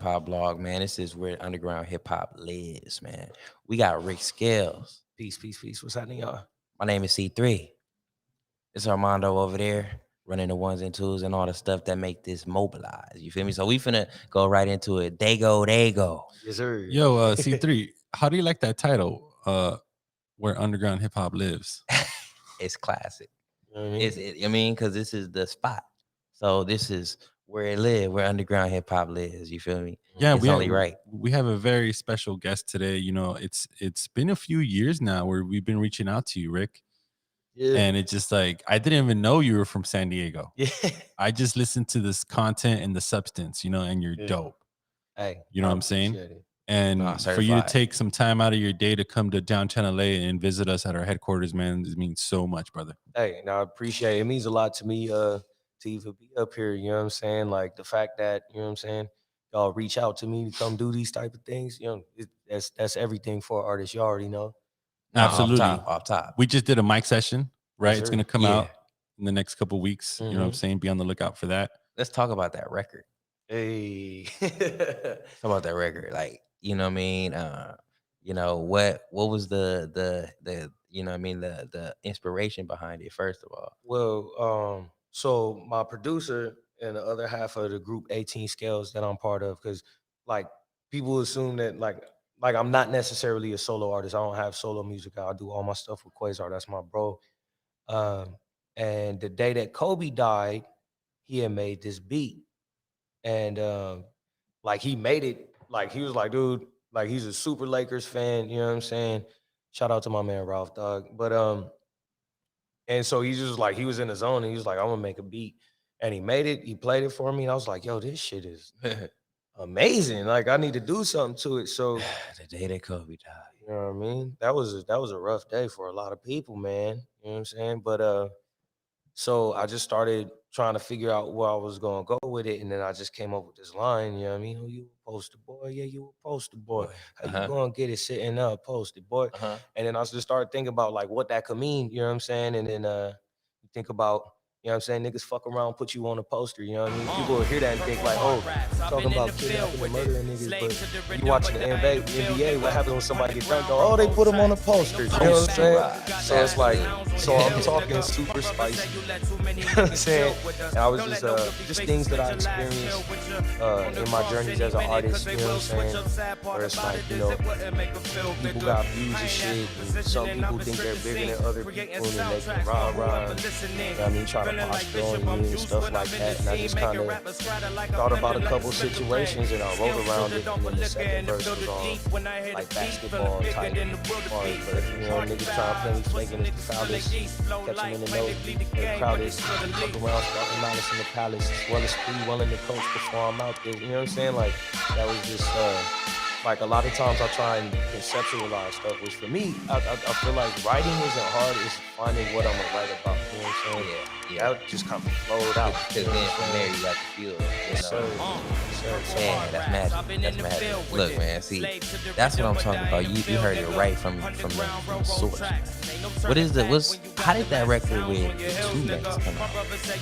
Hop blog, man. This is where underground hip hop lives, man. We got Ric Scales. Peace, peace, peace. What's happening, y'all? My name is C3. It's Armando over there running the ones and twos and all the stuff that make this mobilize. You feel me? So we finna go right into it. They go, they go. Yes, sir. Yo, C3, how do you like that title? Where underground hip hop lives. It's classic. You know what I mean? It's I mean, because this is the spot. So this is where it lives, where underground hip hop lives. You feel me? Yeah, It's only right. we have a very special guest today. You know, it's been a few years now where we've been reaching out to you, Rick. Yeah. And it's just like I didn't even know you were from San Diego. Yeah. I just listened to this content and the substance, and you're Yeah. dope. Hey, You know I what I'm saying? appreciate it. And Nah, for you to certified. take some time out of your day to come to downtown LA and visit us at our headquarters, man, it means so much, brother. Hey, and I appreciate it. It means a lot to me to even be up here. You know what I'm saying? Like the fact that, you know what I'm saying, y'all reach out to me to come do these type of things, that's everything for artists. You already know. Nah, off Absolutely. top, off top. We just did a mic session, right? Yes, It's sir. going to come Yeah. out in the next couple weeks. You know what I'm Mhm. saying? Be on the lookout for that. Let's talk about that record. Hey. Talk about that record. Like, you know what I mean? What was the you know what I mean, the inspiration behind it, first of all. Well, so my producer and the other half of the group 18 Scales that I'm part of, because like people assume that like I'm not necessarily a solo artist. I don't have solo music. I do all my stuff with Quasar. That's my bro. Um, and the day that Kobe died, he had made this beat, and like he made it. Like he was like, dude, like he's a super Lakers fan. You know what I'm saying? Shout out to my man Ralph, dog. But and so he's just like, he was in the zone and he was like, I'm gonna make a beat. And he made it, he played it for me. And I was like, yo, this shit is amazing. Like, I need to do something to it. So, The day that Kobe died. you know what I mean? That was a rough day for a lot of people, man. You know what I'm saying? But so I just started trying to figure out where I was gonna go with it. And then I just came up with this line, you know what I mean? Oh, you a poster boy? Yeah, you a poster boy. Boy. How you Uh-huh. gonna get it sitting up, posted, boy? Uh-huh. And then I just started thinking about like what that could mean, you know what I'm saying? And then you think about, you know what I'm saying, niggas fuck around, put you on a poster, you know what I mean? People will hear that and think like, oh, you talking about kidnapping and murdering niggas, but when you watching the NBA, what happens when somebody get dunked on? Oh, they put them on a poster, you know what I'm saying? So it's like, so I'm talking super spicy, you know what I'm saying? And I was just things that I experienced in my journeys as an artist, you know what I'm saying? Where it's like, people got views and shit, and some people think they're bigger than other people, and they can rah-rah, and, you know what I mean, try to posture on you and stuff like that. And I just kind of thought about a couple situations and I wrote around it. And then the second verse was on like basketball type part. But you know, niggas trying to play me flaking as the foulest, catch him in the nose, the crowdest, fuck around, starting malice in the palace, as well as free, willing to coach before I'm out there. You know what I'm saying? Like that was just like a lot of times I try and conceptualize stuff, which for me, I feel like writing isn't hard, it's finding what I'm gonna write about. You know what I'm saying? Yeah. That just kind of flowed out. Because then from there you got the feel. You Yes, know? sir. Man, that's magic. That's magic. Look, man, see, that's what I'm talking about. You heard it right from the source. How did that record with the two legs come out?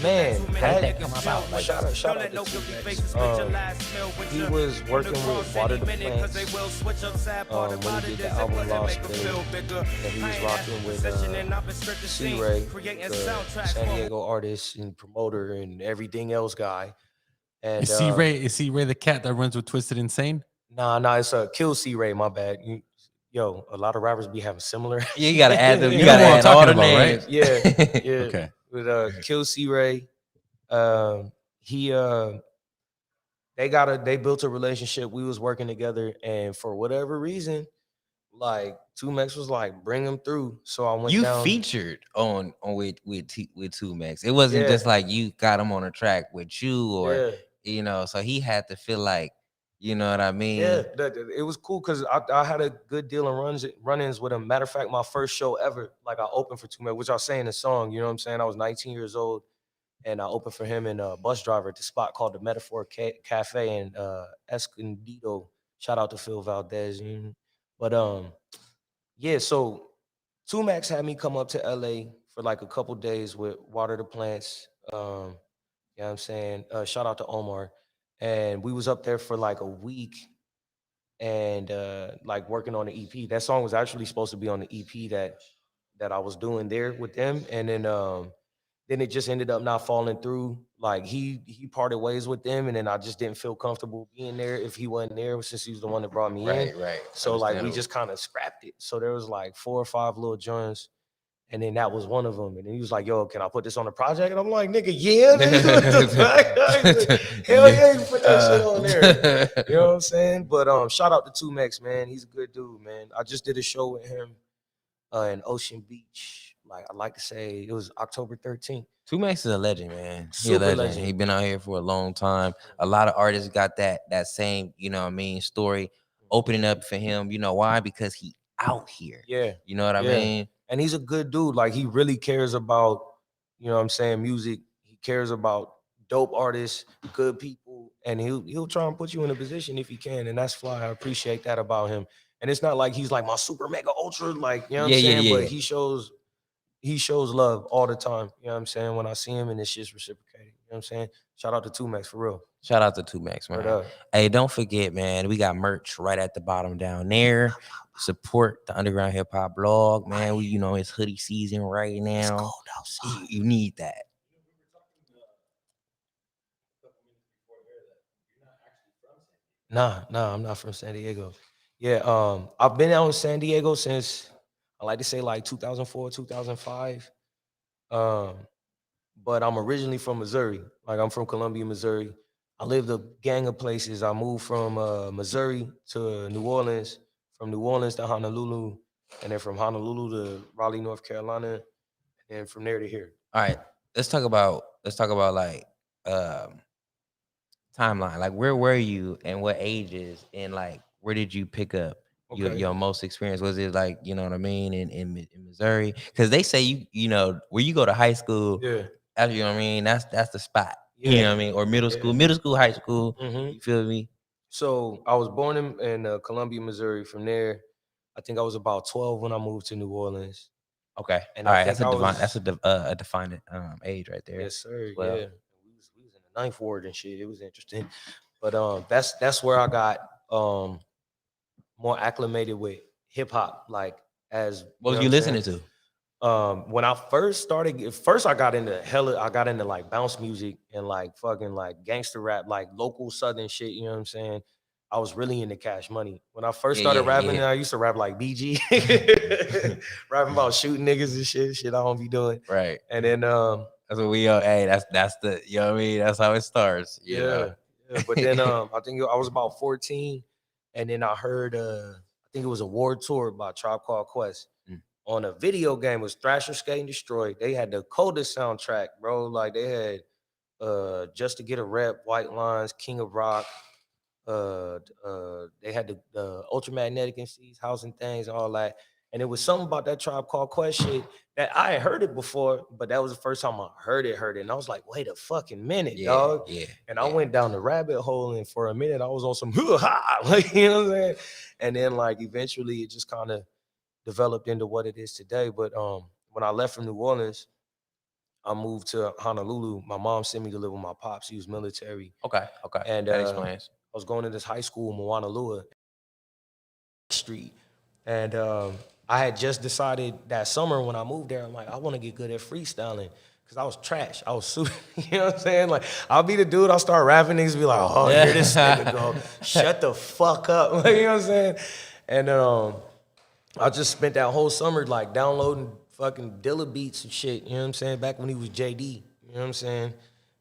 Man, How did that come about? Like, shout out to T-Rex. He was working with Water the Plants when he did the album Lost Day, and he was rocking with C-Ray, the San Diego artist and promoter and everything else guy. And Is C Ray the cat that runs with Twisted Insane? nah, it's Kill C-Ray, my bad. Yo, a lot of rappers be having similar. you gotta add them. You You know gotta what I'm add all talking the about, right? names. Yeah. Okay. With Kill C-Ray. He they built a relationship. We was working together, and for whatever reason, like Two Max was like, bring him through. So I went You down. featured on with Two Max. It wasn't Yeah. just like you got him on a track with you, or Yeah. so he had to feel like, you know what I mean? Yeah, it was cool because I had a good deal of run-ins with him. Matter of fact, my first show ever, like I opened for Two Max, which I was saying the song, you know what I'm saying? I was 19 years old and I opened for him and a bus driver at the spot called the Metaphor Cafe in Escondido. Shout out to Phil Valdez. But yeah, so Two Max had me come up to LA for like a couple days with Water the Plants. You know what I'm saying? Shout out to Omar. and we was up there for like a week and like working on the EP. That song was actually supposed to be on the EP that I was doing there with them, and then it just ended up not falling through. Like he parted ways with them, and then I just didn't feel comfortable being there if he wasn't there, since he was the one that brought me in. Right. So like we Understandable. just kind of scrapped it. So there was like 4 or 5 little joints, and then that was one of them. And then he was like, "Yo, can I put this on the project?" And I'm like, "Nigga, yeah, nigga, what the fuck?" Hell yeah, you put that shit on there. You know what I'm saying? But shout out to 2Max, man. He's a good dude, man. I just did a show with him in Ocean Beach. Like I like to say, it was October 13th. 2Max is a legend, man. He a Super legend. legend. He been out here for a long time. A lot of artists got that same, you know what I mean, story opening up for him. You know why? Because he out here. Yeah. You know what I Yeah. mean? And he's a good dude. Like he really cares about, you know what I'm saying, music. He cares about dope artists, good people, and he'll try and put you in a position if he can. And that's fly. I appreciate that about him. And it's not like he's like my super mega ultra, like, you know what I'm saying? But he shows love all the time. You know what I'm saying? When I see him, and it's just reciprocated. You know what I'm saying? Shout out to 2Max for real. Shout out to 2Max, Word man. up. Hey, don't forget, man, we got merch right at the bottom down there. Support the Underground Hip Hop Blog, man. We, you know, it's hoodie season right It's now. cold outside. You need that. Nah, I'm not from San Diego. Yeah, I've been out in San Diego since I like to say like 2004, 2005. Um, but I'm originally from Missouri. Like I'm from Columbia, Missouri. I lived a gang of places. I moved from Missouri to New Orleans, from New Orleans to Honolulu, and then from Honolulu to Raleigh, North Carolina, and from there to here. All right, let's talk about like um timeline. Like where were you and what ages and like where did you pick up Okay. your most experience? Was it like, you know what I mean, in Missouri? Because they say you know, where you go to high school, Yeah. you know what I mean, that's the spot. You Yeah. know what I mean? Or middle Yeah. school, high school. hmm You feel me? So I was born in Columbia, Missouri. From there, I think I was about 12 when I moved to New Orleans. Okay. And All I right. think That's a I divine. was, That's a defined age right there. yes, sir. 12. Yeah, we was in the ninth ward and shit. It was interesting, but that's where I got more acclimated with hip hop. Like as What was know you what I'm saying? listening to? When I first started, I got into I got into like bounce music and like fucking like gangster rap, like local southern shit. You know what I'm saying? I was really into Cash Money when I first started rapping. Yeah. I used to rap like BG, rapping about shooting niggas and shit I don't be doing. Right. And then That's what we hey, that's the, you know what I mean? That's how it starts. You know? yeah. But then I think I was about 14, and then I heard I think it was a War Tour by Tribe Called Quest. Mm. On a video game. It was Thrasher Skate and Destroy. They had the coldest soundtrack, bro. Like they had Just to Get a Rep, White Lines, King of Rock. They had the Ultramagnetic MCs, House and Things, and all that. And it was something about that Tribe Called Quest shit that I had heard it before, but that was the first time I heard it. And I was like, wait a fucking minute, dog. Yeah. And I went down the rabbit hole, and for a minute I was on some hoo-ha, like, you know what I'm saying? And then like eventually it just kind of developed into what it is today. But when I left from New Orleans, I moved to Honolulu. My mom sent me to live with my pops. He was military. Okay. And That explains. I was going to this high school in Moanalua Street. And I had just decided that summer when I moved there, I'm like, I want to get good at freestyling. Cause I was trash. I was super, you know what I'm saying? Like, I'll be the dude, I'll start rapping, niggas be like, oh, here this nigga go. Shut the fuck up. Like, you know what I'm saying? And I just spent that whole summer like downloading fucking Dilla beats and shit, you know what I'm saying? Back when he was JD, you know what I'm saying?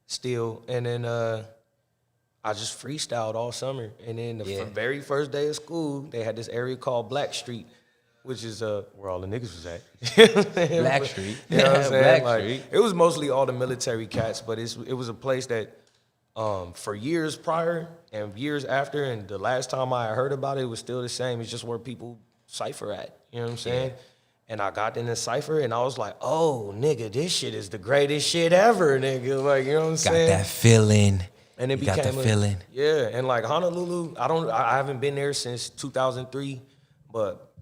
Still. And then I just freestyled all summer. And then the very first day of school, they had this area called Black Street, which is where all the niggas was at. Black Street. You know what I'm saying? Black Street. It was mostly all the military cats, but it was a place that for years prior and years after, and the last time I heard about it was still the same. It's just where people cipher at. You know what I'm saying? Yeah. And I got in the cipher and I was like, oh, nigga, this shit is the greatest shit ever, nigga. Like, you know what I'm saying? Got that feeling. And it became got the feeling. Yeah, and like Honolulu, I haven't been there since 2003, but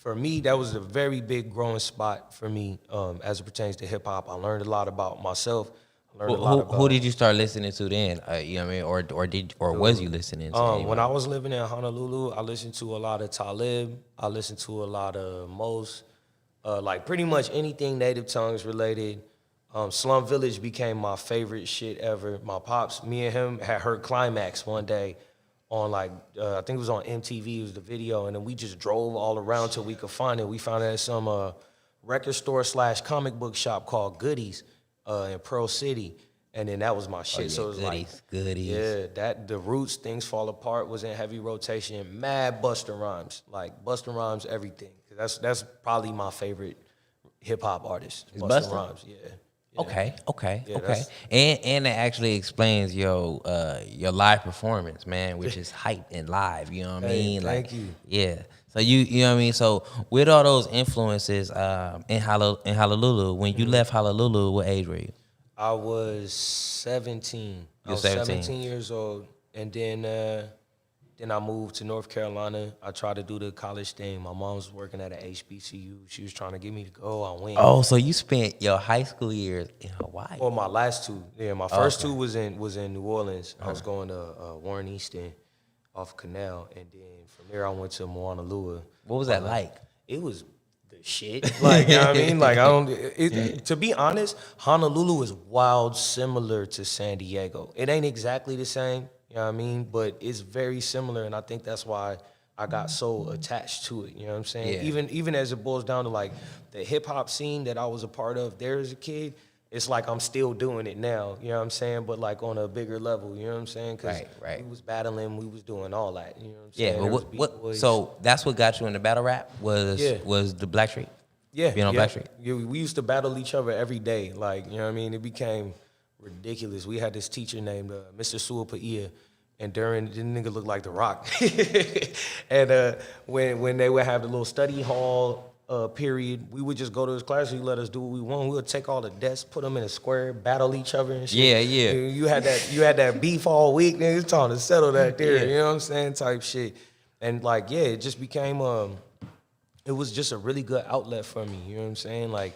for me, that was a very big growing spot for me as it pertains to hip hop. I learned a lot about myself. Learned a lot Who about. did you start listening to then? You know what I mean, or was you listening to? When I was living in Honolulu, I listened to a lot of Talib. I listened to a lot of Mos. Like pretty much anything Native Tongues related. Slum Village became my favorite shit ever. My pops, me and him had heard Climax one day on like, I think it was on MTV, it was the video, and then we just drove all around till we could find it. We found it at some record store / comic book shop called Goodies in Pearl City. And then that was my shit. Yeah, So it was like, goodies. yeah, that the Roots, Things Fall Apart was in heavy rotation. Mad Busta Rhymes, like Busta Rhymes, everything. That's probably my favorite hip hop artist. Busta Rhymes, yeah. Okay. Yeah, And it actually explains your live performance, man, which is hype and live. You know what I mean? Thank you. Yeah. So you know what I mean. So with all those influences in Honolulu, when you left Honolulu, what age were you? I was 17. I was 17 years old, and then I moved to North Carolina. I tried to do the college thing. My mom was working at a HBCU. She was trying to get me to go. I went. Oh, so you spent your high school years in Hawaii? Well, my last two. Yeah, my first two was in New Orleans. I was going to Warren Easton off Canal, and then from there I went to Moanalua. What was that like? It was the shit. Like, you know what I mean? Like, to be honest, Honolulu is wild similar to San Diego. It ain't exactly the same, you know what I mean? But it's very similar, and I think that's why I got so attached to it, you know what I'm saying? Yeah. Even as it boils down to, like, the hip-hop scene that I was a part of there as a kid, it's like I'm still doing it now, you know what I'm saying? But, like, on a bigger level, you know what I'm saying? Because Right. we was battling, we was doing all that, you know what I'm Yeah, saying? but There was what B-boys. so that's what got you into battle rap was the Black Street? Yeah, Being on Black Street? Yeah, we used to battle each other every day. Like, you know what I mean? It became ridiculous. We had this teacher named Mr. Suapaia, and during, the nigga looked like The Rock. And when they would have the little study hall period, we would just go to his class. He let us do what we want. We would take all the desks, put them in a square, battle each other and shit. Yeah. You had that beef all week. Nigga, it's time to settle that there. You know what I'm saying? Type shit. And like, yeah, it just became it was just a really good outlet for me, you know what I'm saying? Like,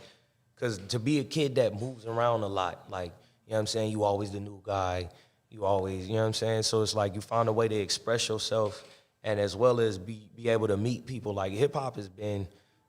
because to be a kid that moves around a lot, like, you know what I'm saying, you always the new guy, you always, you know what I'm saying? So it's like you find a way to express yourself and as well as be able to meet people. Like, hip-hop has been,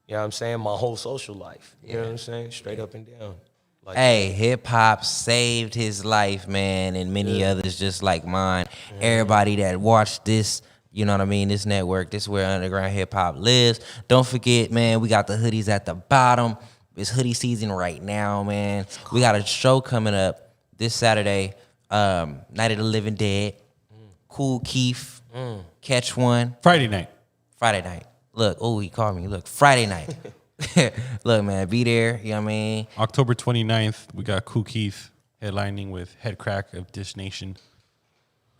you know what I'm saying, my whole social life, you know what I'm saying? Straight up and down. Like, Hey, hip hop saved his life, man, and many others just like mine. Everybody that watched this, you know what I mean, this network, this is where underground hip hop lives. Don't forget, man, we got the hoodies at the bottom. It's hoodie season right now, man. We got a show coming up this Saturday, Night of the Living Dead. Cool Keith, Catch One. Friday night. Look, oh, he called me. Look, Friday night. Look, man, be there, you know what I mean? October 29th, we got Kool Keith headlining with Head Crack of Dish Nation.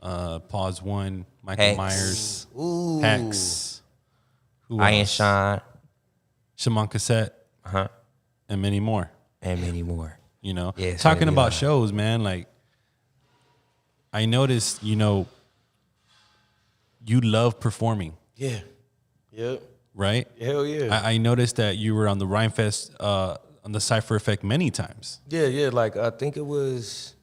Pause One, Michael Hex. Myers, ooh. Hex, who Iron else? Shine, Shimon Cassette, and many more. and many more. You know, Yeah, it's talking gonna be about live. shows, man. Like, I noticed, you know, you love performing, Yeah. Yep. right? Hell yeah. I noticed that you were on the Rhymefest, on the Cypher Effect many times. Yeah. Like, I think it was,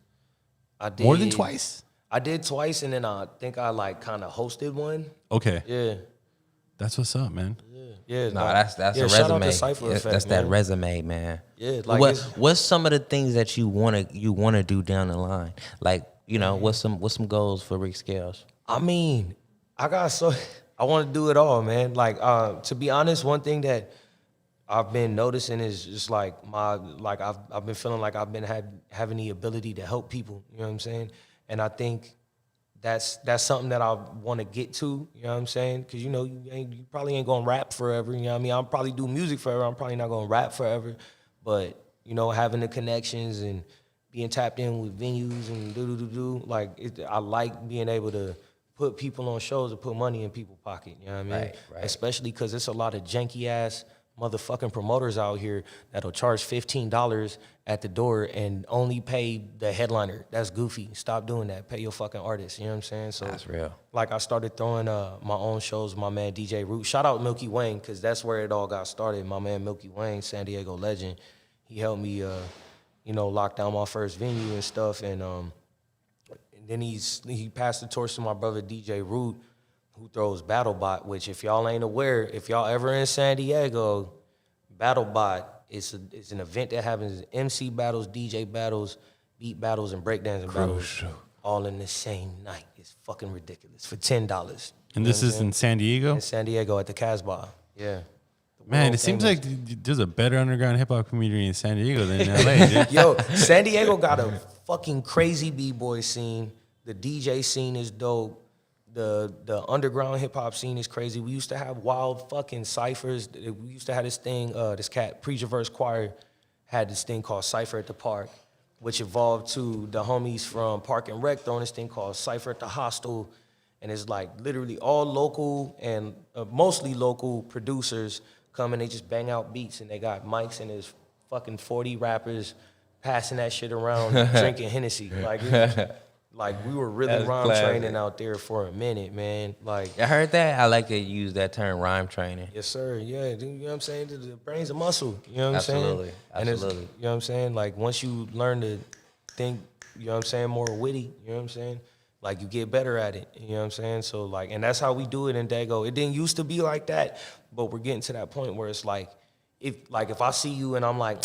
I did. More than twice? I did twice, and then I think I, like, kind of hosted one. Okay. Yeah. That's what's up, man. Yeah. No, like, that's yeah, a shout out resume. to Cypher Effect, That's that man. resume, man. Yeah, like what's some of the things that you wanna do down the line? Like, you know, what's some goals for Ric Scales? I mean, I want to do it all, man. Like, to be honest, one thing that I've been noticing is just like I've been feeling like I've been having the ability to help people. You know what I'm saying? And I think that's something that I want to get to. You know what I'm saying? Because you probably ain't gonna rap forever. You know what I mean? I'll probably do music forever. I'm probably not gonna rap forever. But having the connections and being tapped in with venues and I like being able to put people on shows and put money in people's pocket. You know what I mean? Right. Especially because it's a lot of janky ass motherfucking promoters out here that'll charge $15 at the door and only pay the headliner. That's goofy. Stop doing that. Pay your fucking artist. You know what I'm saying? So That's real. Like, I started throwing my own shows. My man DJ Root. Shout out Milky Wayne, because that's where it all got started. My man Milky Wayne, San Diego legend. He helped me you know, locked down my first venue and stuff. And then he passed the torch to my brother DJ Root, who throws BattleBot, which if y'all ain't aware, if y'all ever in San Diego, BattleBot is an event that happens MC battles, DJ battles, beat battles, and breakdancing battles all in the same night. It's fucking ridiculous for $10. And this is in San Diego? In San Diego at the Casbah. Yeah. Man, it seems like there's a better underground hip hop community in San Diego than in LA, dude. Yo, San Diego got a fucking crazy B-boy scene. The DJ scene is dope. The underground hip hop scene is crazy. We used to have wild fucking ciphers. We used to have this thing, this cat, Preacher Verse Choir, had this thing called Cypher at the Park, which evolved to the homies from Park and Rec throwing this thing called Cypher at the Hostel. And it's like literally all local and mostly local producers come and they just bang out beats, and they got mics and there's fucking 40 rappers passing that shit around, drinking Hennessy. Like we were really rhyme training out there for a minute, man. Like I heard that. I like to use that term, rhyme training. Yes, sir. Yeah, you know what I'm saying? The brain's a muscle. You know what I'm Absolutely. saying? Absolutely. You know what I'm saying? Like once you learn to think, you know what I'm saying, more witty, you know what I'm saying? Like you get better at it, you know what I'm saying? So like, and that's how we do it in Dago. It didn't used to be like that, but we're getting to that point where it's like, if I see you and I'm like,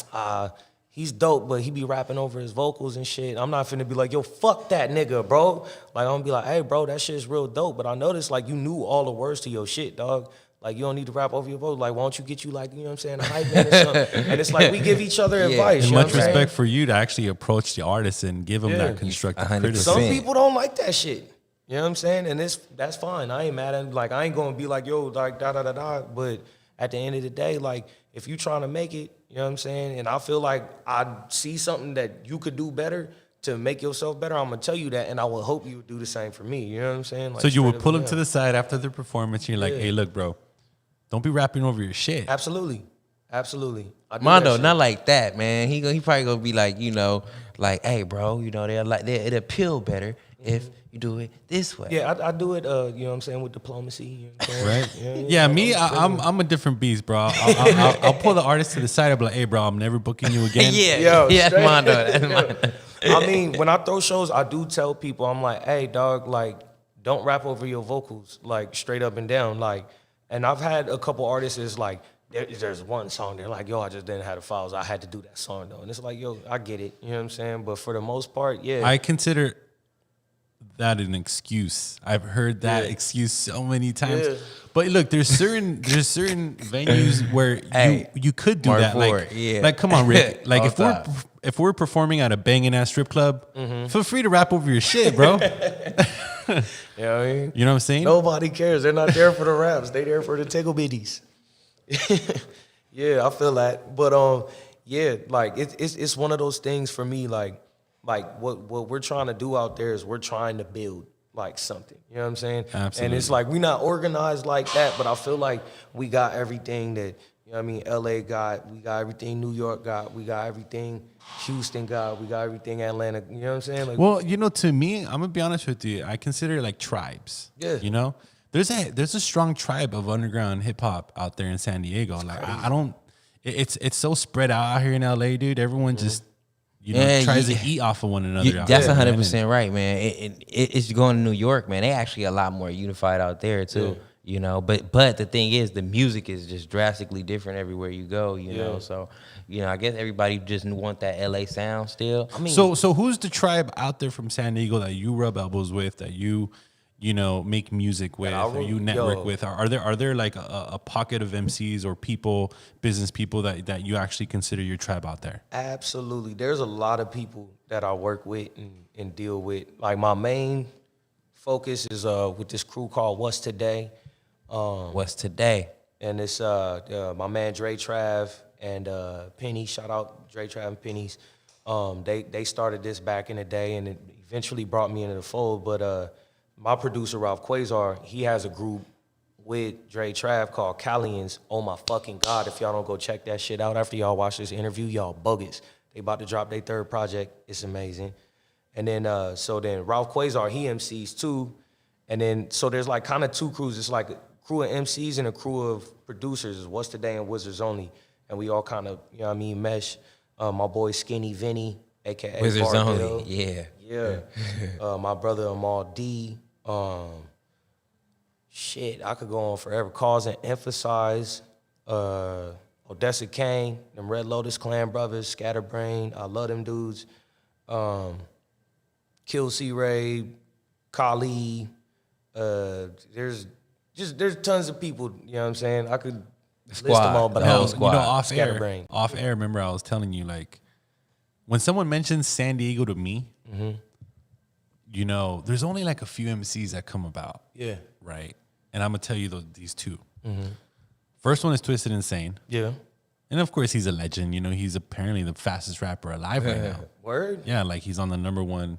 he's dope, but he be rapping over his vocals and shit, I'm not finna be like, yo, fuck that nigga, bro. Like I'm gonna be like, hey, bro, that shit's real dope. But I noticed like you knew all the words to your shit, dog. Like you don't need to rap over your vocals. Like why don't you get you like, you know what I'm saying, a hype man or something? And it's like we give each other advice. And you know much what I'm saying? respect for you to actually approach the artist and give them that constructive 100%. criticism. Some people don't like that shit. You know what I'm saying? And that's fine. I ain't mad at him. Like, I ain't gonna be like, yo, like, da-da-da-da. But at the end of the day, like, if you trying to make it, you know what I'm saying? And I feel like I see something that you could do better to make yourself better, I'm gonna tell you that, and I would hope you would do the same for me. You know what I'm saying? Like, So you would straight pull up him to the side after the performance and you're like, hey, look, bro, don't be rapping over your shit. Absolutely. Absolutely. I do that Mondo, shit. not like that, man. He probably gonna be like, you know, like, hey, bro, you know, it'll appeal better if you do it this way. Yeah, I do it, you know what I'm saying, with diplomacy. You know what I'm saying? Right? Yeah, me, I'm a different beast, bro. I'll pull the artist to the side and be like, hey, bro, I'm never booking you again. Yo, that's straight- Mondo. That's Mondo. I mean, when I throw shows, I do tell people, I'm like, hey, dog, like, don't rap over your vocals, like, straight up and down. Like, and I've had a couple artists is like, there's one song, they're like, yo, I just didn't have the files. I had to do that song, though. And it's like, yo, I get it. You know what I'm saying? But for the most part, yeah. I consider that an excuse. I've heard that excuse so many times. Yeah. But look, there's certain venues where you could do Mark that. Ford, Like come on, Rick. Like All if we're performing at a banging ass strip club, Mm-hmm. feel free to rap over your shit, bro. You know what I mean? You know what I'm saying? Nobody cares. They're not there for the raps. They there for the tickle bitties. Yeah, I feel that. But yeah, like it's one of those things for me. Like what we're trying to do out there is we're trying to build like something. You know what I'm saying? Absolutely. And it's like we're not organized like that, but I feel like we got everything that, you know what I mean, LA got, we got everything New York got, we got everything Houston got, we got everything Atlanta. You know what I'm saying? Like, Well, you know, to me, I'm gonna be honest with you. I consider it like tribes. Yeah. You know, there's a strong tribe of underground hip hop out there in San Diego. Like I don't. It's so spread out here in LA, dude. Everyone just tries to eat off of one another. out That's there, man. 100% right, man. It's going to New York, man. They actually a lot more unified out there too. Yeah. You know, but the thing is, the music is just drastically different everywhere you go. You know, so you know, I guess everybody just want that LA sound still. I mean, So who's the tribe out there from San Diego that you rub elbows with, that you know, make music with, or you network with? Are there like a pocket of MCs or people, business people that you actually consider your tribe out there? absolutely. There's a lot of people that I work with and deal with. Like my main focus is with this crew called What's Today. what's today? And it's my man Dre Trav and Penny. Shout out Dre Trav and Penny's. They started this back in the day, and it eventually brought me into the fold. But my producer Ralph Quasar, he has a group with Dre Trav called Callians. Oh my fucking God! If y'all don't go check that shit out after y'all watch this interview, y'all bogus. They about to drop their third project. It's amazing. And then so Ralph Quasar, he MCs too. And then so there's like kind of two crews. It's like a crew of MCs and a crew of producers. What's Today and Wizards Only. And we all kind of, you know what I mean, mesh. My boy Skinny Vinny, aka Wizards Barbell. Only. Yeah. My brother Amal D. Shit, I could go on forever. Cause and Emphasize. Odessa Kane, them Red Lotus Clan brothers, Scatterbrain. I love them dudes. Kill C Ray, Kali. There's tons of people. You know what I'm saying? I could list them all, but No, I off air. Remember, I was telling you, like, when someone mentions San Diego to me, you know, there's only like a few MCs that come about. Yeah. Right. And I'm gonna tell you these two. First one is Twisted Insane. Yeah. And of course, he's a legend. You know, he's apparently the fastest rapper alive right now. Word? Yeah, like he's on the #1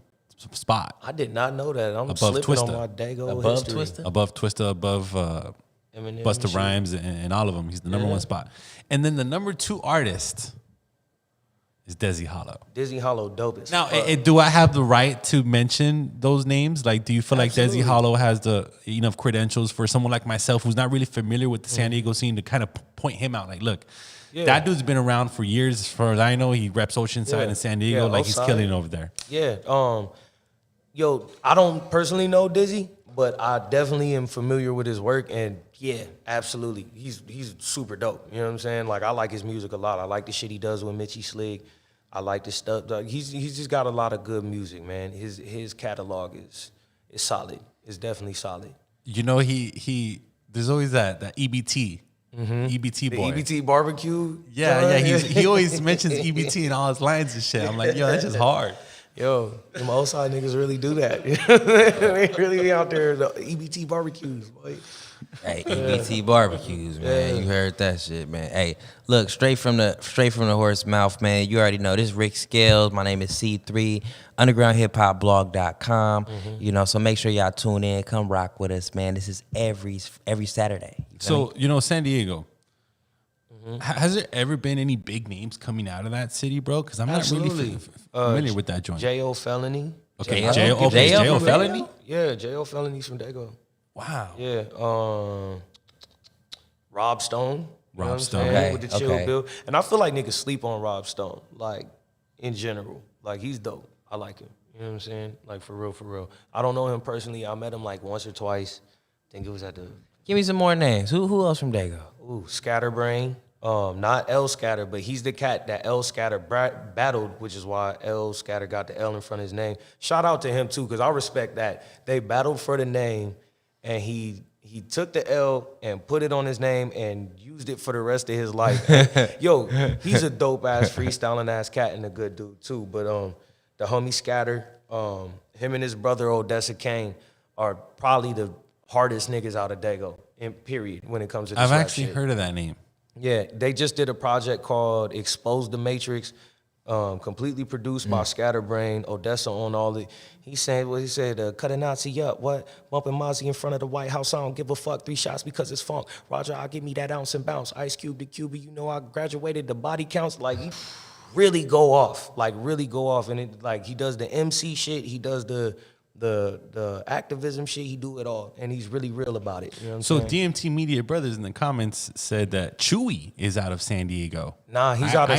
spot. I did not know that. I'm Above slipping Twista. on my Dago Above history. Twista? Above Twista, above Eminem Busta and shit. Rhymes, and all of them. He's the #1 spot. And then the #2 artist is Desi Hollow. Dizzy Hollow dope as Now, fuck. do I have the right to mention those names? Like, do you feel Absolutely. like Desi Hollow has the enough credentials for someone like myself who's not really familiar with the San Diego scene to kind of point him out? Like, look, that dude's been around for years. As far as I know, he reps Oceanside and San Diego. Yeah, like, he's Oceanside. killing it over there. Yeah. Yo, I don't personally know Dizzy, but I definitely am familiar with his work, and yeah, absolutely, he's super dope. You know what I'm saying? Like, I like his music a lot. I like the shit he does with Mitchie Slick. I like the stuff. Like, he's just got a lot of good music, man. His catalog is solid. It's definitely solid. You know, he there's always that EBT. EBT The boy. EBT barbecue. Yeah, he always mentions EBT in all his lines and shit. I'm like, yo, that's just hard. Yo, them old side niggas really do that. They really be out there, the EBT barbecues, boy. Hey, EBT barbecues, man. You heard that shit, man. Hey, look, straight from the horse mouth, man. You already know this is Ric Scales. My name is C3, undergroundhiphopblog.com. You know, so make sure y'all tune in. Come rock with us, man. This is every Saturday. So, you know, San Diego. Has there ever been any big names coming out of that city, bro? Because I'm not really familiar with that joint. J.O. Felony. Okay, J.O. J.O. Felony? Yeah, J.O. Felony's from Dago. Wow. Yeah. Rob Stone. You know what I'm Stone. saying? Okay, With the chill okay. build. And I feel like niggas sleep on Rob Stone, like, in general. Like, he's dope. I like him. You know what I'm saying? Like, for real, for real. I don't know him personally. I met him, like, once or twice. I think it was at the... Give me some more names. Who else from Dago? Ooh, Scatterbrain. Not L Scatter, but he's the cat that L Scatter battled, which is why L Scatter got the L in front of his name. Shout out to him too, because I respect that. They battled for the name, and he took the L and put it on his name and used it for the rest of his life. Yo, he's a dope ass freestyling ass cat and a good dude too. But the homie Scatter, him and his brother Odessa Kane are probably the hardest niggas out of Dago, in period, when it comes to this I've rap actually shit. heard of that name. Yeah, they just did a project called Expose the Matrix, completely produced by Scatterbrain, Odessa on all the. He said, cut a Nazi up, what? Bumping Mozzie in front of the White House, I don't give a fuck, 3 shots because it's funk. Roger, I'll give me that ounce and bounce. Ice Cube to QB, you know I graduated the body counts. Like, he really go off, and it, like, he does the MC shit, he does the activism shit, he do it all, and he's really real about it. You know what I'm So saying? DMT Media Brothers in the comments said that Chewy is out of San Diego. Nah, he's out of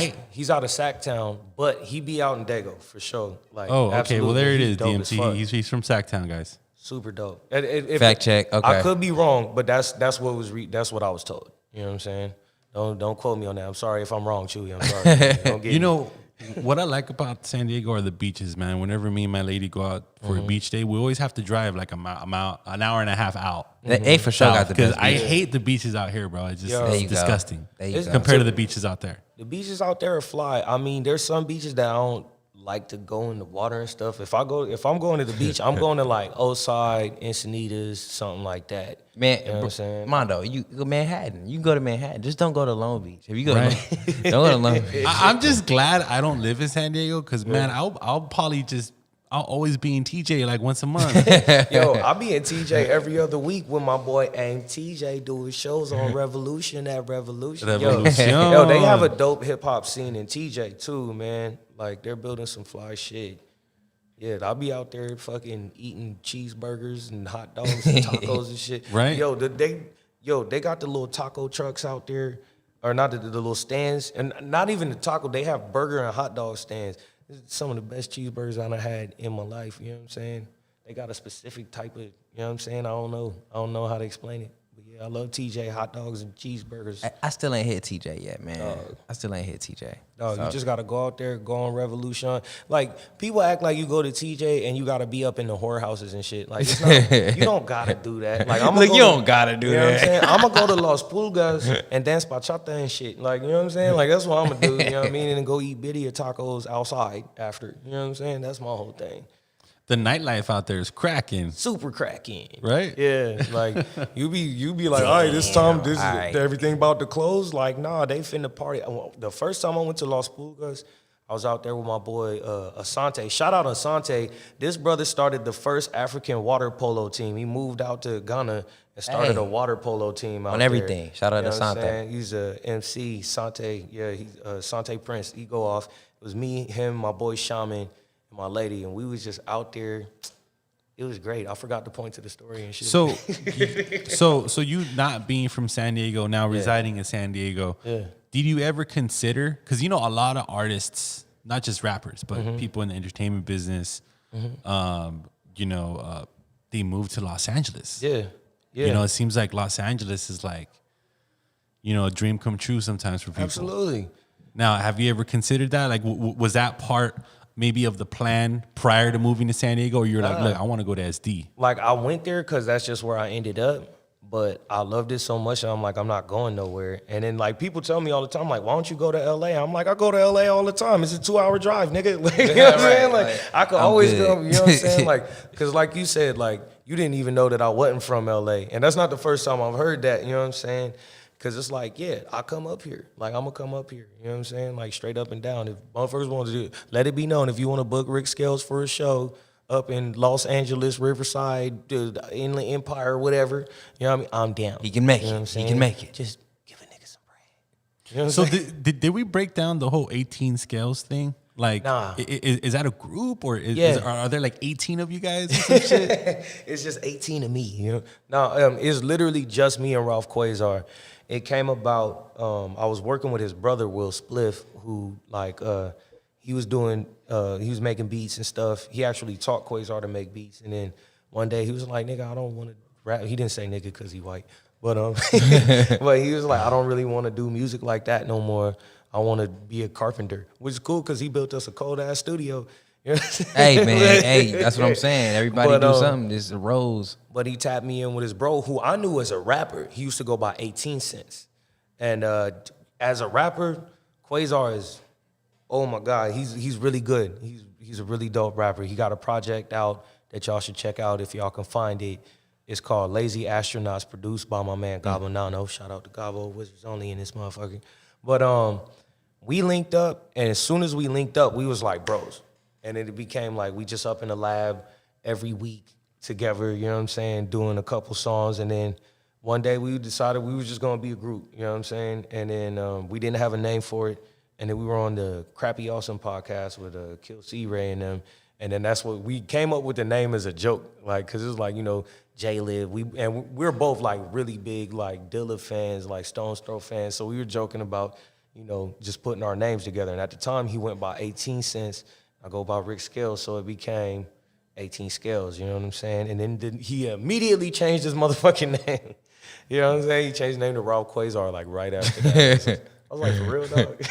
Sacktown, but he be out in Dago for sure. Like, Oh, okay. absolutely. Well, there it He's is. dope as fuck. DMT. He's from Sacktown, guys. Super dope. Fact check. Okay. I could be wrong, but that's what was that's what I was told. You know what I'm saying? Don't quote me on that. I'm sorry if I'm wrong, Chewy. I'm sorry. Don't get You me. know, what I like about San Diego are the beaches, man. Whenever me and my lady go out for a beach day, we always have to drive like an hour and a half out. They for sure got the Because best. I hate the beaches out here, bro. It's just Yo. There it's you go. disgusting There you go. compared to the beaches out there. The beaches out there are fly. I mean, there's some beaches that I don't like to go in the water and stuff. If I'm going to the beach, I'm going to like Oside, Encinitas, something like that. Man, You know what I'm saying? Mondo, you go Manhattan. You can go to Manhattan. Just don't go to Long Beach. If you go, Right. don't go to Long Beach. I'm just glad I don't live in San Diego because, man, I'll probably I'll always be in TJ like once a month. Yo, I be in TJ every other week with my boy Aim TJ doing shows on Revolution at Revolution. Revolution. Yo, they have a dope hip hop scene in TJ too, man. Like, they're building some fly shit. Yeah, I'll be out there fucking eating cheeseburgers and hot dogs and tacos and shit. Right. Yo, they got the little taco trucks out there. or not the little stands, and not even the taco. They have burger and hot dog stands. This is some of the best cheeseburgers I've had in my life. You know what I'm saying? They got a specific type of, you know what I'm saying? I don't know how to explain it. But yeah, I love TJ hot dogs and cheeseburgers. I still ain't hit TJ yet, man. I still ain't hit TJ. No, you just gotta go out there, go on Revolution. Like, people act like you go to TJ and you gotta be up in the whorehouses and shit. Like, it's not, you don't gotta do that. Like, you don't gotta do you know that. What I'm saying? I'm gonna go to Las Pulgas and dance bachata and shit. Like, you know what I'm saying? Like, that's what I'm gonna do. You know what I mean? And then go eat birria tacos outside after. You know what I'm saying? That's my whole thing. The nightlife out there is cracking. Super cracking. Right? Yeah. Like, you be like, all right, this time, everything about to close. Like, nah, they finna party. The first time I went to Las Pulgas, I was out there with my boy Asante. Shout out Asante. This brother started the first African water polo team. He moved out to Ghana and started a water polo team out on there. everything. Shout out to Asante. He's a MC, Sante. Yeah, he's Sante Prince. He go off. It was me, him, my boy Shaman, and my lady, and we was just out there. It was great. I forgot to point to the story and shit. So you not being from San Diego, now residing in San Diego, did you ever consider, because you know a lot of artists, not just rappers, but people in the entertainment business, you know, they move to Los Angeles. Yeah. You know, it seems like Los Angeles is like, you know, a dream come true sometimes for people. Absolutely. Now, have you ever considered that? Like, was that part maybe of the plan prior to moving to San Diego, or you're like, look, I want to go to SD? Like, I went there because that's just where I ended up. But I loved it so much, I'm like, I'm not going nowhere. And then, like, people tell me all the time, like, why don't you go to L.A.? I'm like, I go to L.A. all the time. It's a 2-hour drive, nigga. Like, you know what I'm saying? Like, I could always go, you know what I'm saying? Like, because like you said, like, you didn't even know that I wasn't from L.A. And that's not the first time I've heard that, you know what I'm saying? Because it's like, yeah, I come up here. Like, I'm going to come up here. You know what I'm saying? Like, straight up and down. If motherfuckers want to do it, let it be known. If you want to book Ric Scales for a show up in Los Angeles, Riverside, the Inland Empire, whatever, you know what I mean? I'm down. He can make you know it. He can make it. Just give a nigga some bread. You know what I'm saying? Did we break down the whole 18 scales thing? Like, Nah. Is that a group, or are there like 18 of you guys or some shit? It's just 18 of me, you know? No, it's literally just me and Ralph Quasar. It came about, I was working with his brother, Will Spliff, who, like, he was making beats and stuff. He actually taught Quasar to make beats. And then one day he was like, nigga, I don't want to rap. He didn't say nigga because he white. But but he was like, I don't really want to do music like that no more. I want to be a carpenter, which is cool because he built us a cold-ass studio. You know Hey, man. Hey, that's what I'm saying. Everybody do something. This is a rose. But he tapped me in with his bro, who I knew as a rapper. He used to go by 18 cents. And as a rapper, Quasar is, oh my God, he's really good. He's a really dope rapper. He got a project out that y'all should check out if y'all can find it. It's called Lazy Astronauts, produced by my man Gabo Nano. Shout out to Gabo, Wizards Only in this motherfucker. But we linked up, and as soon as we linked up, we was like bros. And it became like we just up in the lab every week together, you know what I'm saying, doing a couple songs. And then one day we decided we were just going to be a group, you know what I'm saying? And then we didn't have a name for it. And then we were on the Crappy Awesome podcast with Kill C. Ray and them. And then that's what we came up with the name as a joke, like, because it was like, you know, J-Liv. We're both like really big like Dilla fans, like Stone's Throw fans. So we were joking about, you know, just putting our names together. And at the time he went by 18 cents. I go by Ric Scales, so it became 18 Scales, you know what I'm saying? And then he immediately changed his motherfucking name. You know what I'm saying? He changed his name to Ralph Quasar, like, right after that. I was like, for real, dog?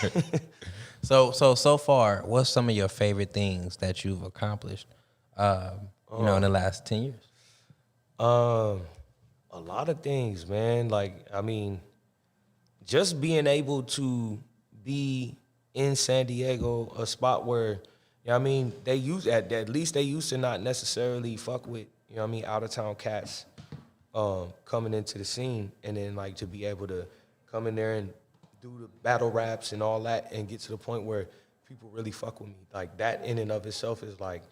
So far, what's some of your favorite things that you've accomplished, you know, in the last 10 years? A lot of things, man. Like, I mean, just being able to be in San Diego, a spot where, you know what I mean, at least they used to not necessarily fuck with, you know what I mean, out-of-town cats coming into the scene, and then, like, to be able to come in there and do the battle raps and all that and get to the point where people really fuck with me. Like, that in and of itself is, like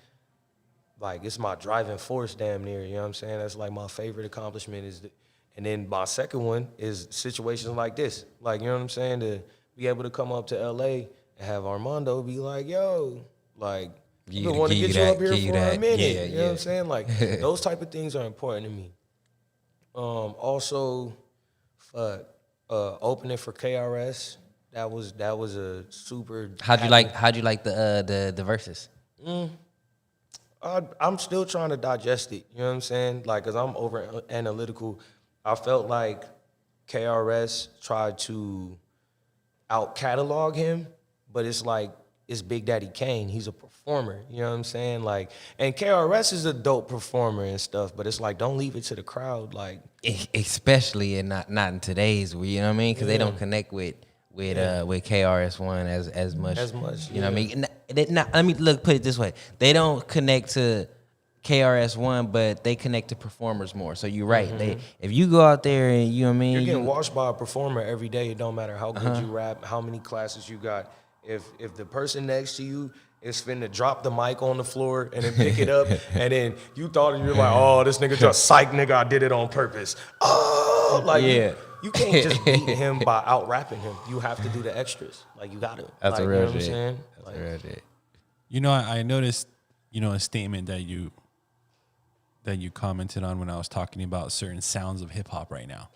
it's my driving force damn near, you know what I'm saying? That's, like, my favorite accomplishment and then my second one is situations like this. Like, you know what I'm saying? To be able to come up to L.A. and have Armando be like, yo, like, we want to get you up here for a minute. You know what I'm saying? Like, those type of things are important to me. Also, fuck, Opening for KRS. That was a super. How'd you like the verses? I'm still trying to digest it. You know what I'm saying? Like, cause I'm over analytical. I felt like KRS tried to out catalog him, but it's like it's Big Daddy Kane. He's a performer. You know what I'm saying? Like, and KRS is a dope performer and stuff, but it's like don't leave it to the crowd. Like, especially in not in today's, you know what I mean? Because they don't connect with KRS-One as much. You know what I mean? Let me put it this way. They don't connect to KRS-One, but they connect to performers more. So you're right. If you go out there and you know what I mean, you're getting watched by a performer every day. It don't matter how good you rap, how many classes you got. If the person next to you is finna drop the mic on the floor and then pick it up, and then you thought you're like, oh, this nigga just psych, nigga, I did it on purpose. Oh, like you can't just beat him by out rapping him. You have to do the extras. Like you got to. That's like, a real you know shit. What I'm saying? That's a real shit. You know, I noticed, you know, a statement that you commented on when I was talking about certain sounds of hip hop right now.